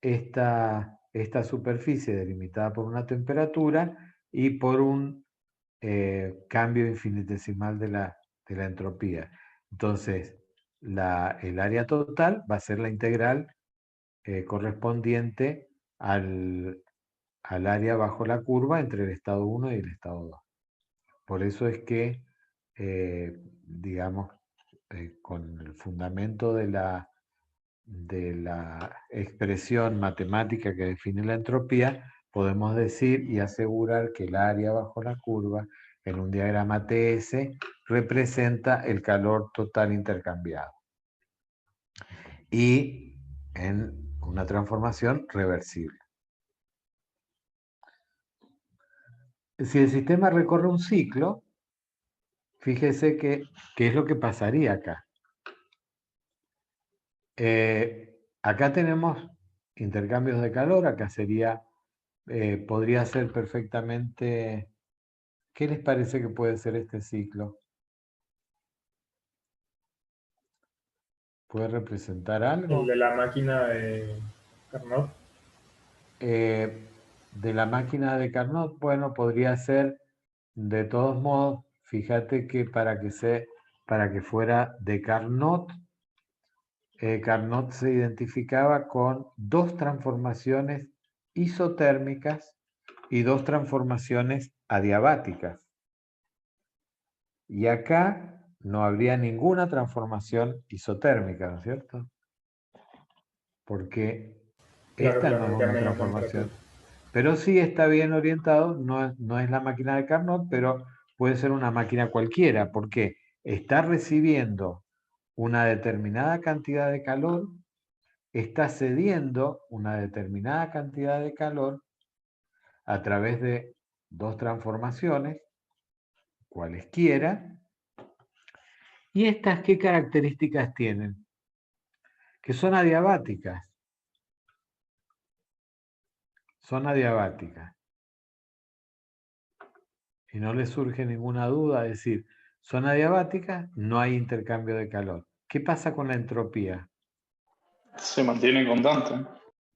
esta superficie delimitada por una temperatura y por un cambio infinitesimal de la entropía. Entonces, el área total va a ser la integral correspondiente al área bajo la curva entre el estado 1 y el estado 2. Por eso es que, digamos, con el fundamento de la expresión matemática que define la entropía, podemos decir y asegurar que el área bajo la curva en un diagrama TS representa el calor total intercambiado. Y en una transformación reversible. Si el sistema recorre un ciclo, fíjese qué es lo que pasaría acá. Acá tenemos intercambios de calor, acá sería, podría ser perfectamente, ¿qué les parece que puede ser este ciclo? ¿Puede representar algo? El de la máquina de Carnot. De la máquina de Carnot, bueno, podría ser, de todos modos, fíjate que para que fuera de Carnot, Carnot se identificaba con dos transformaciones isotérmicas y dos transformaciones adiabáticas. Y acá no habría ninguna transformación isotérmica, ¿no es cierto? Porque Claro, esta claro, no es un una camino transformación. contrapunto. Pero sí está bien orientado, no es la máquina de Carnot, pero puede ser una máquina cualquiera, porque está recibiendo una determinada cantidad de calor, está cediendo una determinada cantidad de calor a través de dos transformaciones, cualesquiera. ¿Y estas qué características tienen? Que son adiabáticas. Son adiabáticas. Y no les surge ninguna duda, es decir, son adiabáticas, no hay intercambio de calor. ¿Qué pasa con la entropía? Se mantiene constante.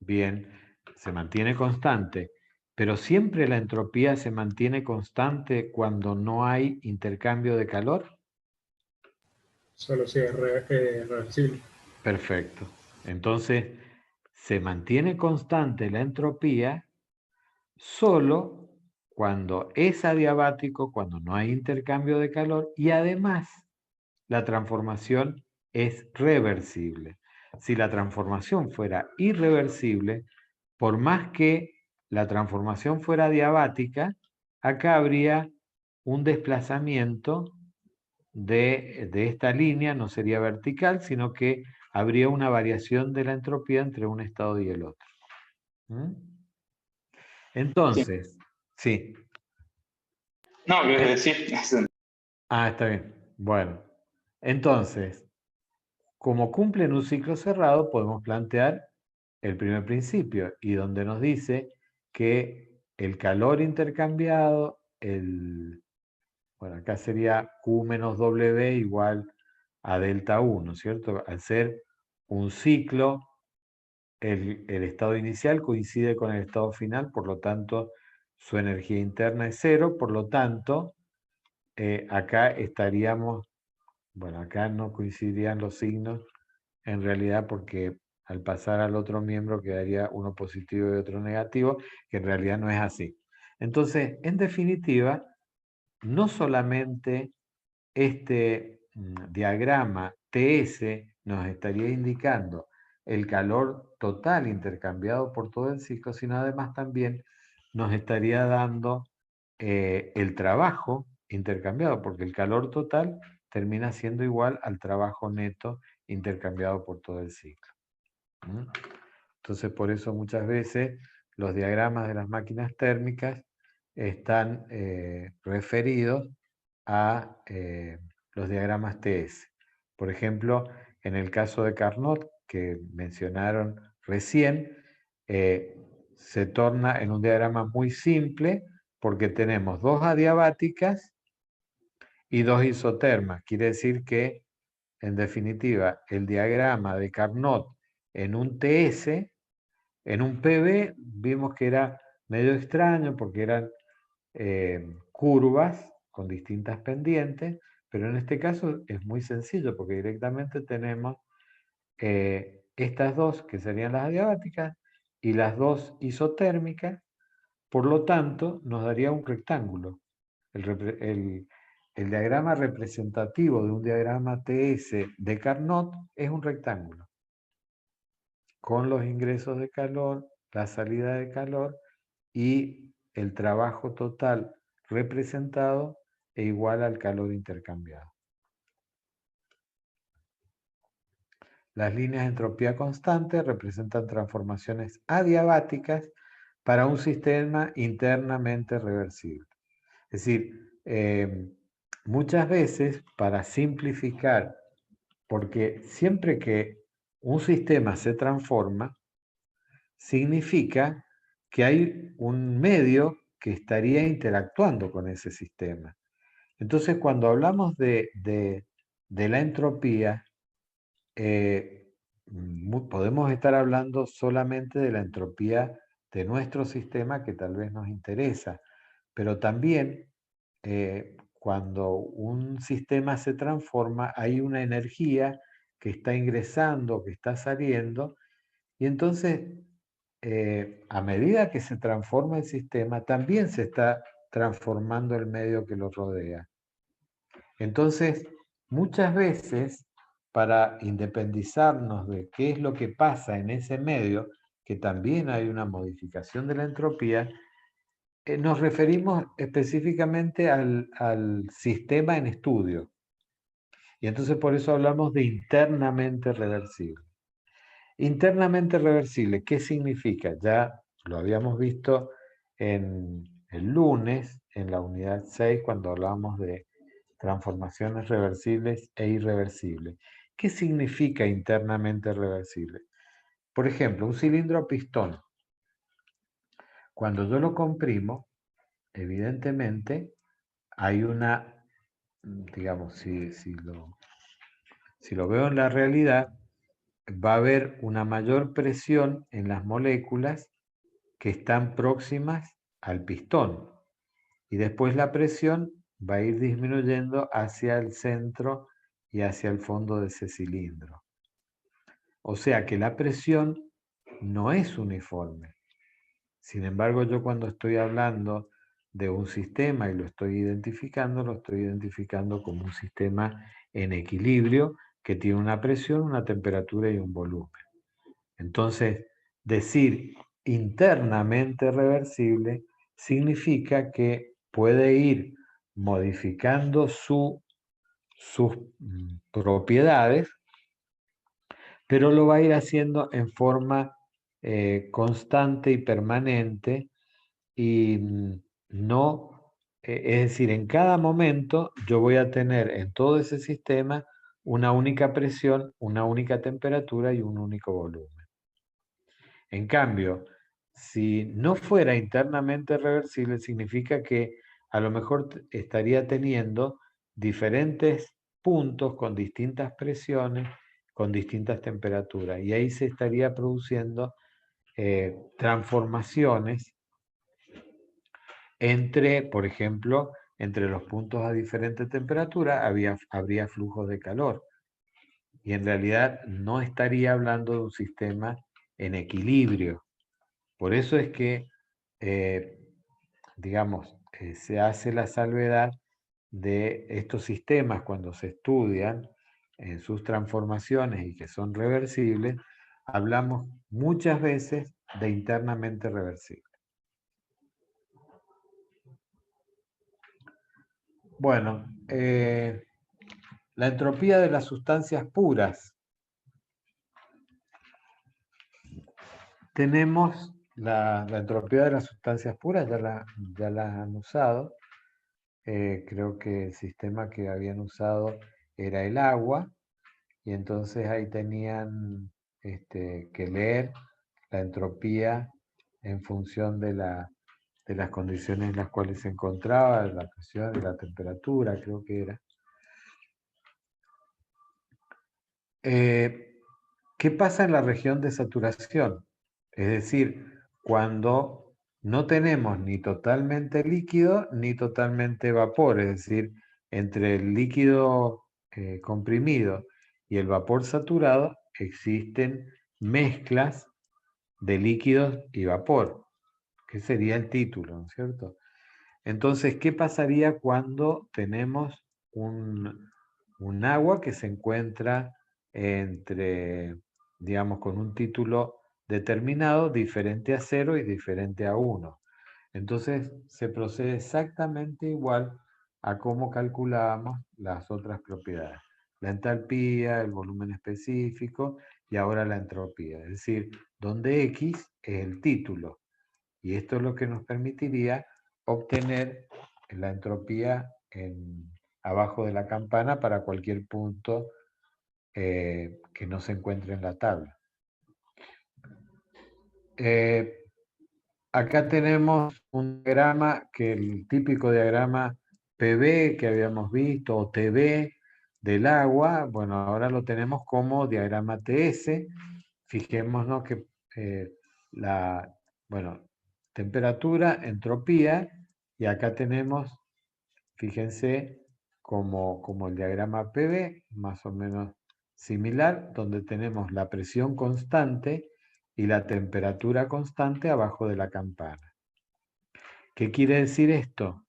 Bien, se mantiene constante, pero siempre la entropía se mantiene constante cuando no hay intercambio de calor. Solo si es reversible. Perfecto. Entonces, se mantiene constante la entropía solo cuando es adiabático, cuando no hay intercambio de calor y además la transformación es reversible. Si la transformación fuera irreversible, por más que la transformación fuera adiabática, acá habría un desplazamiento de esta línea, no sería vertical, sino que habría una variación de la entropía entre un estado y el otro. ¿Mm? Entonces, sí. No, que decir, Ah, está bien. Bueno, entonces, como cumplen un ciclo cerrado, podemos plantear el primer principio, y donde nos dice que el calor intercambiado, bueno, acá sería Q menos W igual a delta 1, ¿cierto? Al ser un ciclo, el estado inicial coincide con el estado final, por lo tanto, su energía interna es cero, por lo tanto, acá estaríamos, bueno, acá no coincidirían los signos, en realidad porque al pasar al otro miembro quedaría uno positivo y otro negativo, que en realidad no es así. Entonces, en definitiva, no solamente este diagrama TS nos estaría indicando el calor total intercambiado por todo el ciclo, sino además también nos estaría dando el trabajo intercambiado, porque el calor total termina siendo igual al trabajo neto intercambiado por todo el ciclo. Entonces, por eso muchas veces los diagramas de las máquinas térmicas están referidos a los diagramas TS. Por ejemplo, en el caso de Carnot, que mencionaron recién, se torna en un diagrama muy simple porque tenemos dos adiabáticas y dos isotermas. Quiere decir que, en definitiva, el diagrama de Carnot en un TS, en un PB, vimos que era medio extraño porque eran curvas con distintas pendientes, pero en este caso es muy sencillo porque directamente tenemos estas dos que serían las adiabáticas y las dos isotérmicas, por lo tanto nos daría un rectángulo. El diagrama representativo de un diagrama TS de Carnot es un rectángulo, con los ingresos de calor, la salida de calor y el trabajo total representado e igual al calor intercambiado. Las líneas de entropía constante representan transformaciones adiabáticas para un sistema internamente reversible. Es decir, muchas veces, para simplificar, porque siempre que un sistema se transforma, significa que hay un medio que estaría interactuando con ese sistema. Entonces, cuando hablamos de la entropía, podemos estar hablando solamente de la entropía de nuestro sistema que tal vez nos interesa, pero también cuando un sistema se transforma hay una energía que está ingresando, que está saliendo, y entonces a medida que se transforma el sistema, también se está transformando el medio que lo rodea. Entonces, muchas veces, para independizarnos de qué es lo que pasa en ese medio, que también hay una modificación de la entropía, nos referimos específicamente al sistema en estudio. Y entonces por eso hablamos de internamente reversible. Internamente reversible, ¿qué significa? Ya lo habíamos visto en el lunes, en la unidad 6, cuando hablábamos de transformaciones reversibles e irreversibles. ¿Qué significa internamente reversible? Por ejemplo, un cilindro a pistón. Cuando yo lo comprimo, evidentemente hay una, digamos, si lo veo en la realidad, va a haber una mayor presión en las moléculas que están próximas al pistón. Y después la presión va a ir disminuyendo hacia el centro y hacia el fondo de ese cilindro. O sea que la presión no es uniforme. Sin embargo, yo cuando estoy hablando de un sistema y lo estoy identificando como un sistema en equilibrio que tiene una presión, una temperatura y un volumen. Entonces, decir internamente reversible significa que puede ir modificando sus propiedades, pero lo va a ir haciendo en forma constante y permanente y no, es decir, en cada momento yo voy a tener en todo ese sistema una única presión, una única temperatura y un único volumen. En cambio, si no fuera internamente reversible, significa que a lo mejor estaría teniendo diferentes puntos con distintas presiones, con distintas temperaturas, y ahí se estaría produciendo transformaciones entre, por ejemplo, entre los puntos a diferente temperatura habría flujos de calor. Y en realidad no estaría hablando de un sistema en equilibrio. Por eso es que, digamos, se hace la salvedad de estos sistemas cuando se estudian en sus transformaciones y que son reversibles, hablamos muchas veces de internamente reversible. Bueno, la entropía de las sustancias puras. Tenemos la entropía de las sustancias puras, ya la han usado. Creo que el sistema que habían usado era el agua, y entonces ahí tenían que leer la entropía en función de las condiciones en las cuales se encontraba, la presión y la temperatura, creo que era. ¿Qué pasa en la región de saturación? Es decir, cuando no tenemos ni totalmente líquido ni totalmente vapor, es decir, entre el líquido comprimido y el vapor saturado existen mezclas de líquidos y vapor, que sería el título, ¿no es cierto? Entonces, ¿qué pasaría cuando tenemos un agua que se encuentra entre, digamos, con un título determinado, diferente a 0 y diferente a 1? Entonces, se procede exactamente igual a cómo calculábamos las otras propiedades. La entalpía, el volumen específico y ahora la entropía. Es decir, donde X es el título. Y esto es lo que nos permitiría obtener la entropía abajo de la campana para cualquier punto que no se encuentre en la tabla. Acá tenemos un diagrama, que el típico diagrama PV que habíamos visto, o TB del agua. Bueno, ahora lo tenemos como diagrama TS. Fijémonos que bueno, temperatura, entropía, y acá tenemos, fíjense, como el diagrama PV, más o menos similar, donde tenemos la presión constante y la temperatura constante abajo de la campana. ¿Qué quiere decir esto?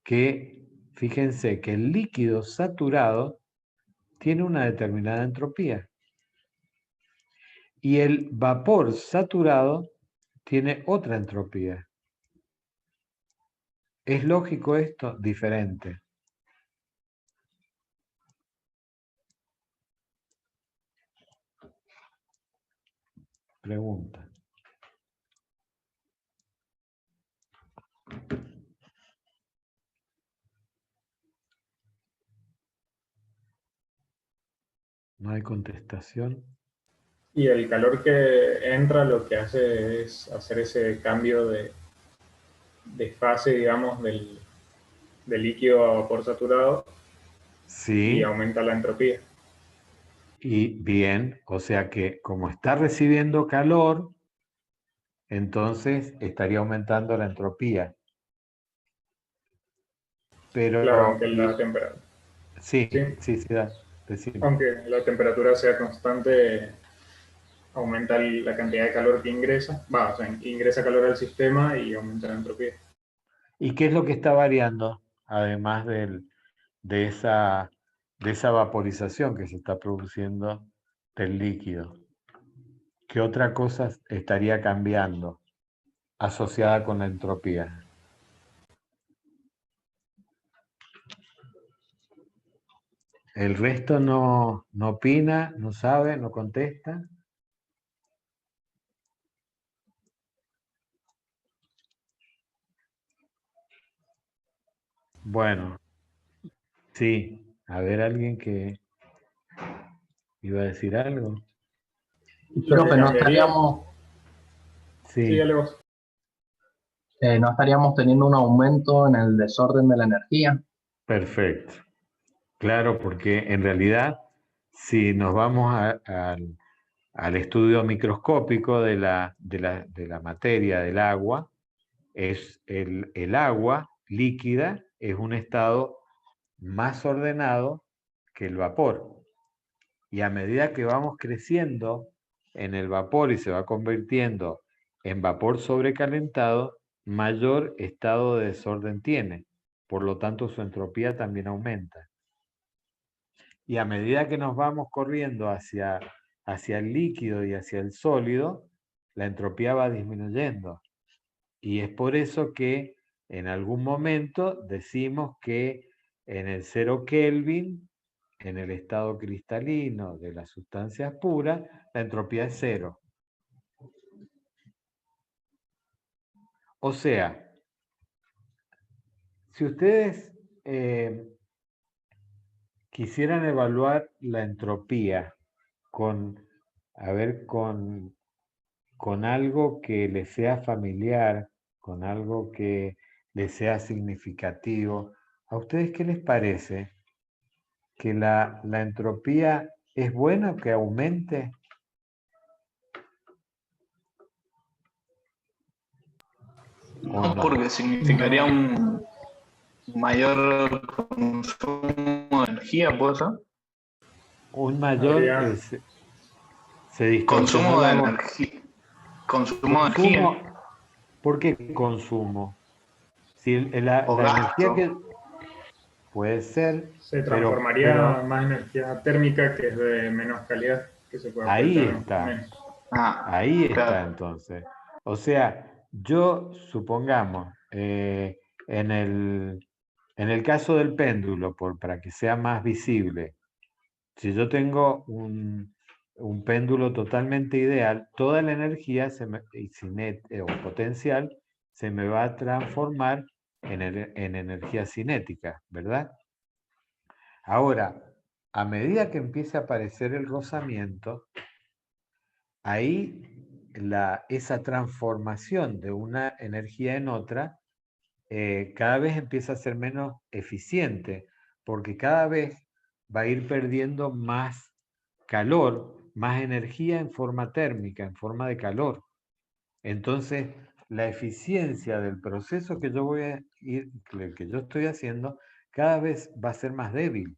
Que fíjense que el líquido saturado tiene una determinada entropía y el vapor saturado tiene otra entropía. ¿Es lógico esto? Diferente. Pregunta. No hay contestación. Y el calor que entra lo que hace es hacer ese cambio de fase, digamos, del líquido a vapor saturado y Sí, aumenta la entropía. y bien, o sea que como está recibiendo calor, entonces estaría aumentando la entropía. Claro, Pero, aunque la temperatura, sí, sí, sí, decime. aunque la temperatura sea constante, aumenta la cantidad de calor que ingresa, o sea, ingresa calor al sistema y aumenta la entropía. ¿Y qué es lo que está variando, además de esa vaporización que se está produciendo del líquido? ¿Qué otra cosa estaría cambiando asociada con la entropía? El resto no opina, no sabe, no contesta. Bueno, sí. A ver, alguien que iba a decir algo. Lo que Profe, cambiaría, sí, Sí, dale vos. no estaríamos teniendo un aumento en el desorden de la energía. perfecto. Claro, porque en realidad, si nos vamos al estudio microscópico de la materia del agua, es el agua líquida es un estado más ordenado que el vapor. Y a medida que vamos creciendo en el vapor y se va convirtiendo en vapor sobrecalentado, mayor estado de desorden tiene. Por lo tanto, su entropía también aumenta. Y a medida que nos vamos corriendo hacia el líquido y hacia el sólido, la entropía va disminuyendo. Y es por eso que en algún momento decimos que en el 0 Kelvin, en el estado cristalino de las sustancias puras, la entropía es 0. O sea, si ustedes quisieran evaluar la entropía con, a ver, con algo que les sea familiar, con algo que les sea significativo, ¿a ustedes qué les parece? ¿Que la entropía es buena que aumente? ¿O No, no? porque significaría un mayor consumo de energía, ¿puede ser? Un mayor, Habría, se distorsionó Consumo de la energía. Consumo de energía consumo. ¿Por qué consumo? Si o la energía gasto. que puede ser, se pero transformaría más energía térmica que es de menos calidad, que se puede ahí aprovechar está. menos. Ah, Ahí está claro. entonces. O sea, yo supongamos, en el caso del péndulo, para que sea más visible, si yo tengo un péndulo totalmente ideal, toda la energía o potencial se me va a transformar en energía cinética, ¿verdad? Ahora, a medida que empiece a aparecer el rozamiento, ahí esa transformación de una energía en otra cada vez empieza a ser menos eficiente, porque cada vez va a ir perdiendo más calor, más energía en forma térmica, en forma de calor. Entonces, la eficiencia del proceso que que yo estoy haciendo, cada vez va a ser más débil.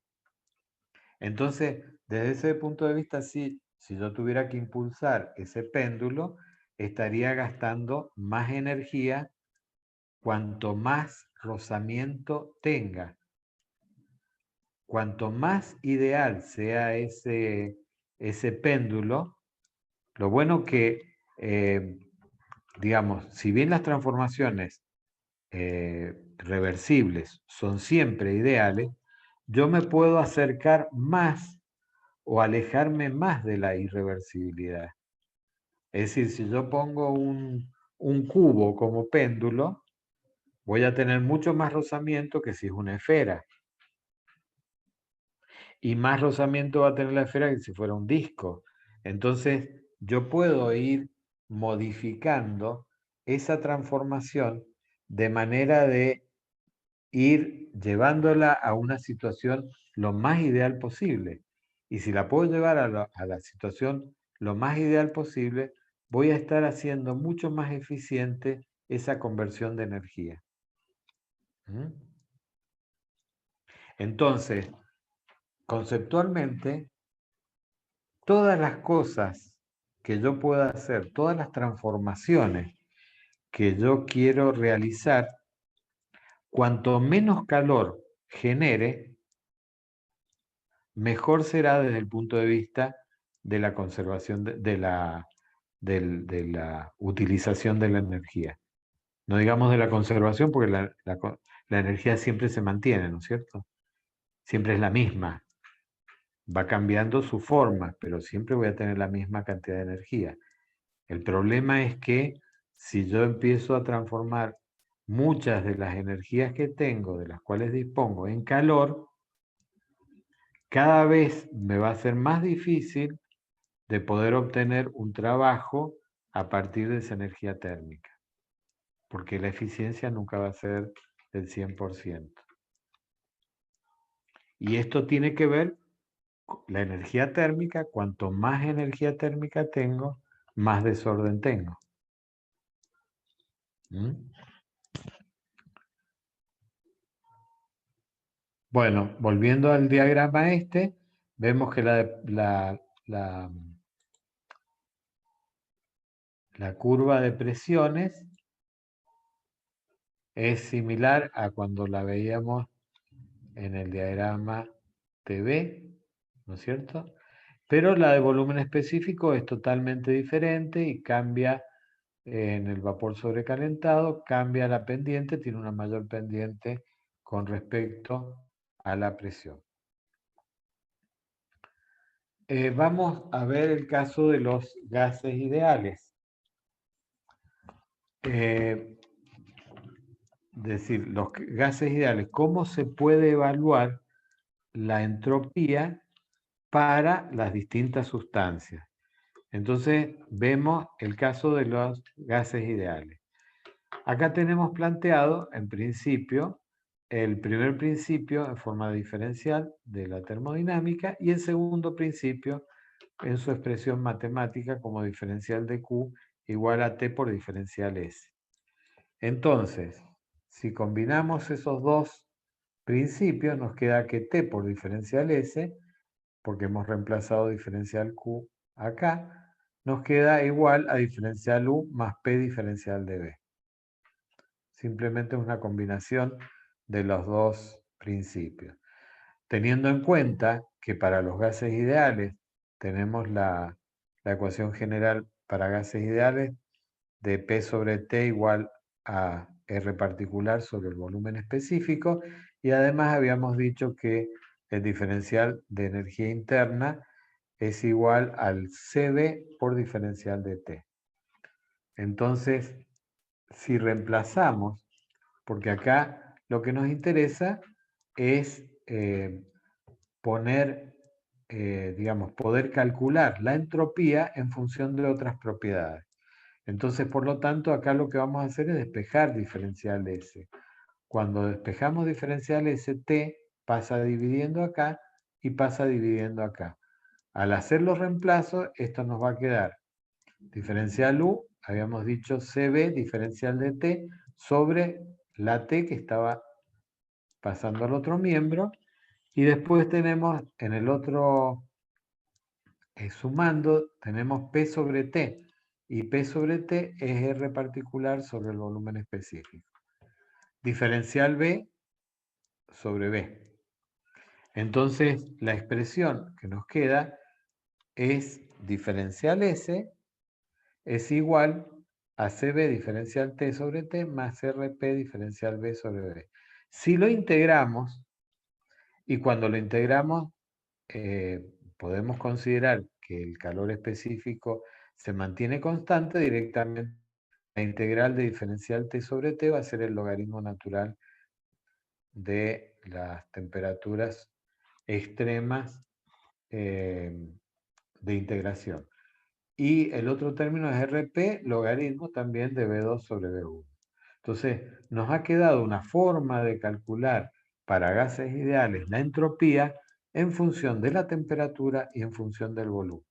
Entonces, desde ese punto de vista, sí, si yo tuviera que impulsar ese péndulo, estaría gastando más energía cuanto más rozamiento tenga. Cuanto más ideal sea ese péndulo, lo bueno que, digamos, si bien las transformaciones reversibles son siempre ideales, yo me puedo acercar más o alejarme más de la irreversibilidad. Es decir, si yo pongo un cubo como péndulo, voy a tener mucho más rozamiento que si es una esfera. Y más rozamiento va a tener la esfera que si fuera un disco. Entonces, yo puedo ir modificando esa transformación de manera de ir llevándola a una situación lo más ideal posible. Y si la puedo llevar a la situación lo más ideal posible, voy a estar haciendo mucho más eficiente esa conversión de energía. ¿Mm? Entonces, conceptualmente, todas las cosas que yo pueda hacer todas las transformaciones que yo quiero realizar, cuanto menos calor genere, mejor será desde el punto de vista de la conservación de la utilización de la energía. No digamos de la conservación, porque la energía siempre se mantiene, ¿no es cierto? Siempre es la misma. Va cambiando su forma, pero siempre voy a tener la misma cantidad de energía. El problema es que si yo empiezo a transformar muchas de las energías que tengo, de las cuales dispongo, en calor, cada vez me va a ser más difícil de poder obtener un trabajo a partir de esa energía térmica, porque la eficiencia nunca va a ser del 100%. Y esto tiene que ver con la energía térmica. Cuanto más energía térmica tengo, más desorden tengo. ¿Mm? Bueno, volviendo al diagrama este, vemos que la curva de presiones es similar a cuando la veíamos en el diagrama TV, ¿no es cierto? Pero la de volumen específico es totalmente diferente y cambia en el vapor sobrecalentado, cambia la pendiente, tiene una mayor pendiente con respecto a la presión. Vamos a ver el caso de los gases ideales. Es decir, los gases ideales, ¿cómo se puede evaluar la entropía para las distintas sustancias? Entonces, vemos el caso de los gases ideales. Acá tenemos planteado, en principio, el primer principio en forma diferencial de la termodinámica y el segundo principio en su expresión matemática como diferencial de Q igual a T por diferencial S. Entonces, si combinamos esos dos principios, nos queda que T por diferencial S, porque hemos reemplazado diferencial Q acá, nos queda igual a diferencial U más P diferencial de B. Simplemente es una combinación de los dos principios. Teniendo en cuenta que para los gases ideales tenemos la ecuación general para gases ideales de P sobre T igual a R particular sobre el volumen específico, y además habíamos dicho que el diferencial de energía interna es igual al CB por diferencial de T. Entonces, si reemplazamos, porque acá lo que nos interesa es poder calcular la entropía en función de otras propiedades. Entonces, por lo tanto, acá lo que vamos a hacer es despejar diferencial S. Cuando despejamos diferencial S, T pasa dividiendo acá y pasa dividiendo acá. Al hacer los reemplazos, esto nos va a quedar diferencial U, habíamos dicho CB, diferencial de T, sobre la T que estaba pasando al otro miembro, y después tenemos en el otro sumando, tenemos P sobre T, y P sobre T es R particular sobre el volumen específico. Diferencial B sobre B. Entonces, la expresión que nos queda es diferencial S es igual a CB diferencial T sobre T más RP diferencial B sobre B. Si lo integramos, y cuando lo integramos, podemos considerar que el calor específico se mantiene constante, directamente la integral de diferencial T sobre T va a ser el logaritmo natural de las temperaturas extremas de integración. Y el otro término es RP, logaritmo también de B2 sobre B1. Entonces, nos ha quedado una forma de calcular para gases ideales la entropía en función de la temperatura y en función del volumen.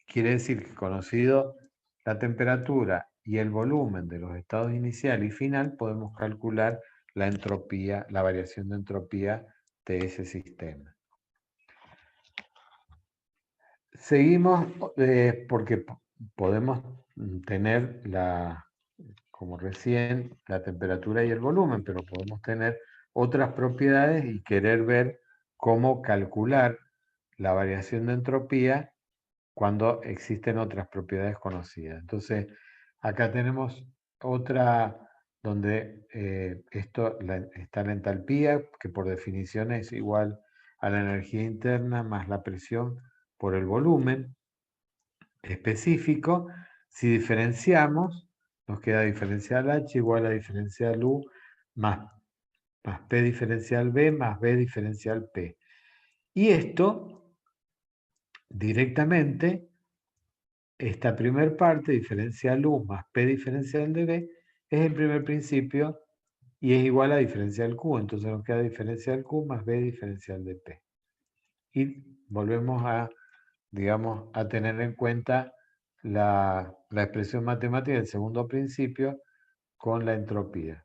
Quiere decir que conocido la temperatura y el volumen de los estados inicial y final, podemos calcular la entropía, la variación de entropía de ese sistema. seguimos porque podemos tener como recién, la temperatura y el volumen, pero podemos tener otras propiedades y querer ver cómo calcular la variación de entropía cuando existen otras propiedades conocidas. Entonces, acá tenemos otra donde está la entalpía, que por definición es igual a la energía interna más la presión por el volumen específico. Si diferenciamos, nos queda diferencial H igual a diferencial U más P diferencial B más B diferencial P. Y esto directamente, esta primera parte, diferencial U más P diferencial de B, es el primer principio y es igual a diferencial Q. Entonces nos queda diferencial Q más B diferencial de P. Y volvemos a, digamos, a tener en cuenta la expresión matemática del segundo principio con la entropía.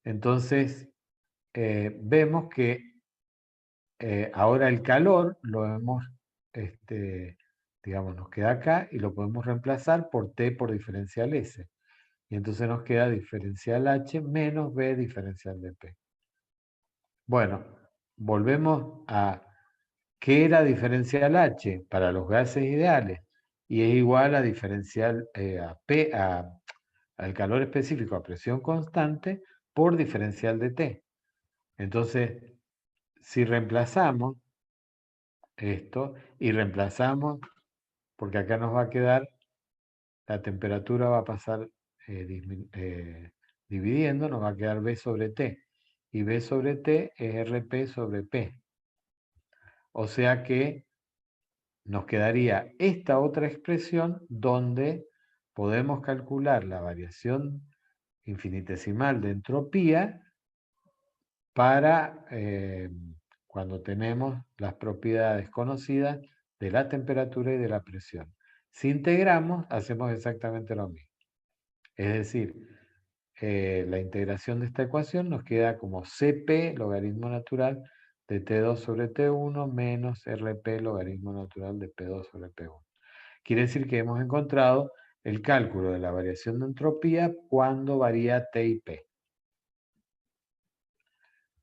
Entonces, vemos que ahora el calor lo hemos, digamos, nos queda acá y lo podemos reemplazar por T por diferencial S. Y entonces nos queda diferencial H menos B diferencial de P. Bueno, volvemos a qué era diferencial H para los gases ideales. Y es igual a diferencial al calor específico a presión constante por diferencial de T. Entonces, si reemplazamos esto y reemplazamos, porque acá nos va a quedar, la temperatura va a pasar dividiendo, nos va a quedar B sobre T. Y B sobre T es RP sobre P. O sea que nos quedaría esta otra expresión donde podemos calcular la variación infinitesimal de entropía para cuando tenemos las propiedades conocidas de la temperatura y de la presión. Si integramos, hacemos exactamente lo mismo. Es decir, la integración de esta ecuación nos queda como CP, logaritmo natural, de T2 sobre T1 menos RP, logaritmo natural de P2 sobre P1. Quiere decir que hemos encontrado el cálculo de la variación de entropía cuando varía T y P.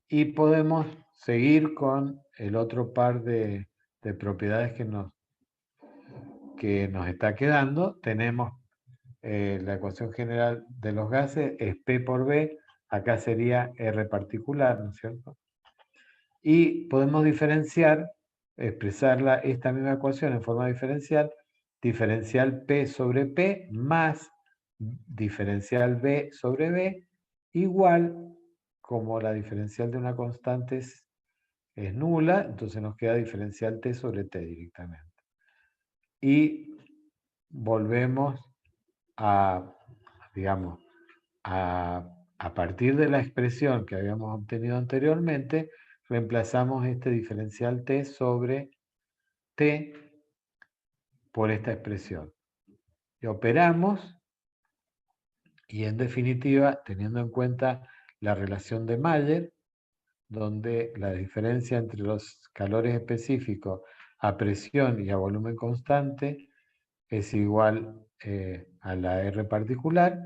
Y podemos seguir con el otro par de propiedades que nos está quedando. Tenemos la ecuación general de los gases, es P por B, acá sería R particular, ¿no es cierto? Y podemos diferenciar, expresarla esta misma ecuación en forma diferencial P sobre P más diferencial B sobre B, igual, como la diferencial de una constante es nula, entonces nos queda diferencial T sobre T directamente. Y volvemos a, digamos, a partir de la expresión que habíamos obtenido anteriormente, reemplazamos este diferencial T sobre T por esta expresión. Y operamos, y en definitiva, teniendo en cuenta la relación de Mayer, donde la diferencia entre los calores específicos a presión y a volumen constante es igual a la R particular,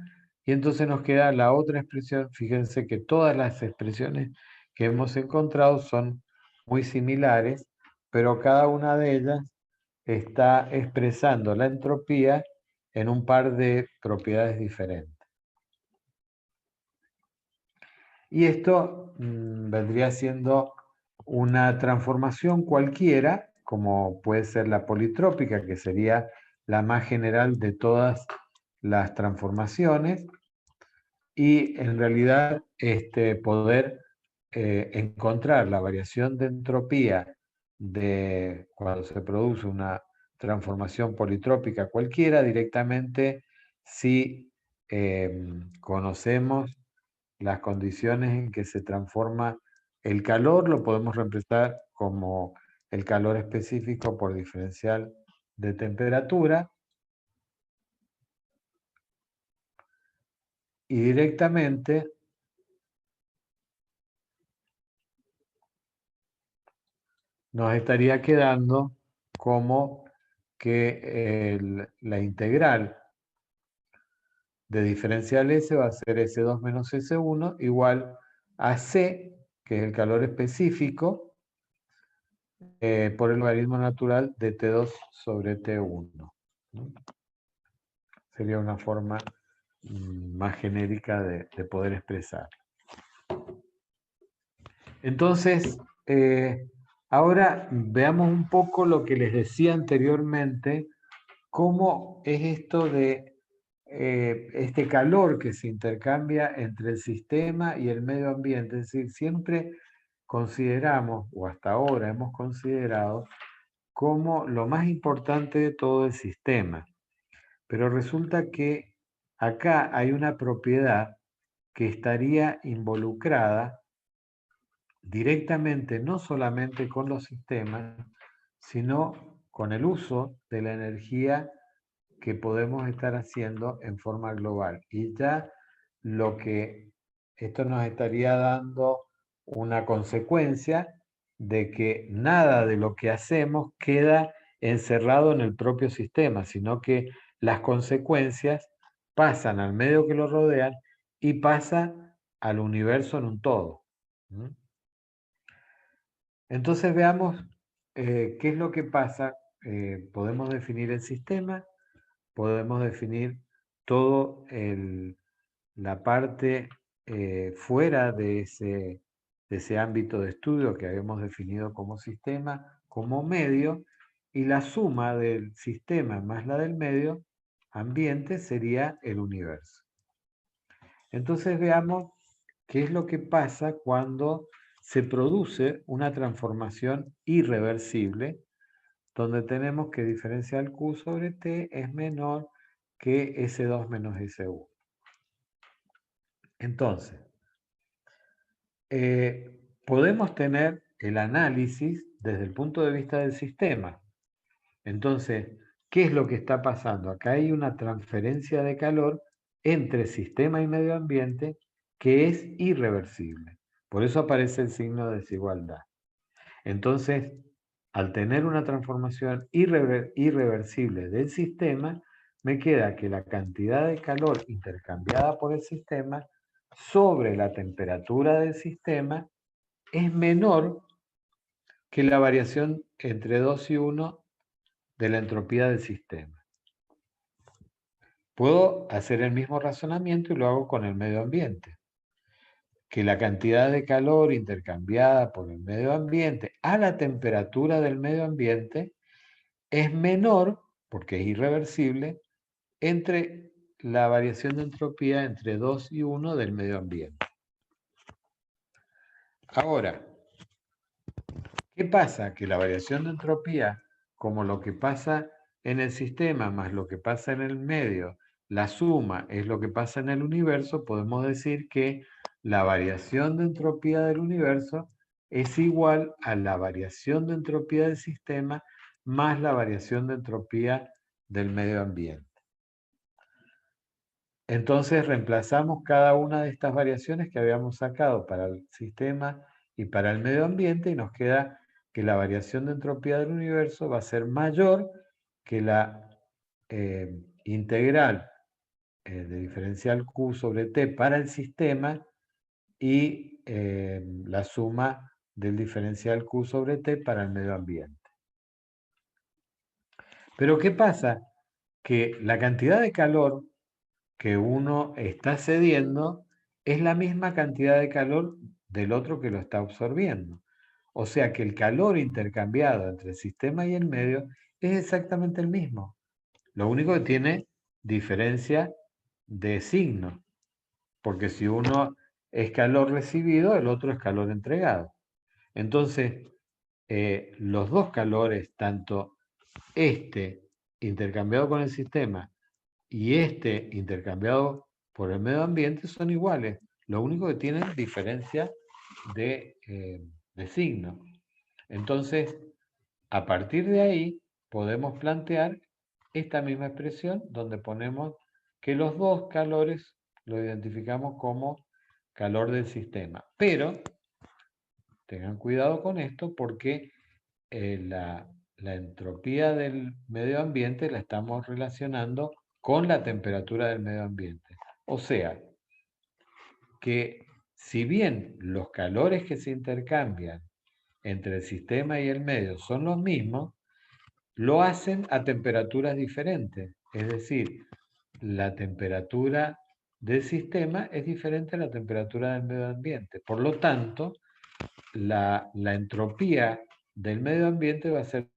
y entonces nos queda la otra expresión. Fíjense que todas las expresiones que hemos encontrado son muy similares, pero cada una de ellas está expresando la entropía en un par de propiedades diferentes. Y esto vendría siendo una transformación cualquiera, como puede ser la politrópica, que sería la más general de todas las transformaciones, y en realidad poder encontrar la variación de entropía de cuando se produce una transformación politrópica cualquiera directamente si conocemos las condiciones en que se transforma el calor, lo podemos representar como el calor específico por diferencial de temperatura, y directamente nos estaría quedando como que la integral de diferencial S va a ser S2 menos S1 igual a C, que es el calor específico, por el logaritmo natural de T2 sobre T1. ¿No? Sería una forma más genérica de poder expresar. Entonces, ahora veamos un poco lo que les decía anteriormente, cómo es esto de este calor que se intercambia entre el sistema y el medio ambiente. Es decir, siempre consideramos, o hasta ahora hemos considerado, como lo más importante de todo el sistema. Pero resulta que acá hay una propiedad que estaría involucrada directamente no solamente con los sistemas, sino con el uso de la energía que podemos estar haciendo en forma global. Y ya lo que esto nos estaría dando una consecuencia de que nada de lo que hacemos queda encerrado en el propio sistema, sino que las consecuencias pasan al medio que lo rodean y pasa al universo en un todo. Entonces veamos qué es lo que pasa. Podemos definir el sistema, podemos definir todo la parte fuera de ese ámbito de estudio que habíamos definido como sistema, como medio, y la suma del sistema más la del medio ambiente sería el universo. Entonces veamos qué es lo que pasa cuando se produce una transformación irreversible, donde tenemos que diferencial Q sobre T es menor que S2 menos S1. Entonces, podemos tener el análisis desde el punto de vista del sistema. Entonces, ¿qué es lo que está pasando? Acá hay una transferencia de calor entre sistema y medio ambiente que es irreversible. Por eso aparece el signo de desigualdad. Entonces, al tener una transformación irreversible del sistema, me queda que la cantidad de calor intercambiada por el sistema sobre la temperatura del sistema es menor que la variación entre 2 y 1 de la entropía del sistema. Puedo hacer el mismo razonamiento y lo hago con el medio ambiente. Que la cantidad de calor intercambiada por el medio ambiente a la temperatura del medio ambiente es menor, porque es irreversible, entre la variación de entropía entre 2 y 1 del medio ambiente. Ahora, ¿qué pasa? Que la variación de entropía, como lo que pasa en el sistema más lo que pasa en el medio, la suma es lo que pasa en el universo, podemos decir que la variación de entropía del universo es igual a la variación de entropía del sistema más la variación de entropía del medio ambiente. Entonces reemplazamos cada una de estas variaciones que habíamos sacado para el sistema y para el medio ambiente y nos queda que la variación de entropía del universo va a ser mayor que la integral de diferencial Q sobre T para el sistema y la suma del diferencial Q sobre T para el medio ambiente. Pero ¿qué pasa? Que la cantidad de calor que uno está cediendo es la misma cantidad de calor del otro que lo está absorbiendo. O sea que el calor intercambiado entre el sistema y el medio es exactamente el mismo. Lo único que tiene diferencia de signo, porque si uno es calor recibido, el otro es calor entregado. Entonces, los dos calores, tanto este intercambiado con el sistema y este intercambiado por el medio ambiente, son iguales. Lo único que tienen diferencia de signo. Entonces, a partir de ahí, podemos plantear esta misma expresión donde ponemos que los dos calores lo identificamos como calor del sistema. Pero tengan cuidado con esto porque la entropía del medio ambiente la estamos relacionando con la temperatura del medio ambiente. O sea, que si bien los calores que se intercambian entre el sistema y el medio son los mismos, lo hacen a temperaturas diferentes. Es decir, la temperatura del sistema es diferente a la temperatura del medio ambiente. Por lo tanto, la entropía del medio ambiente va a ser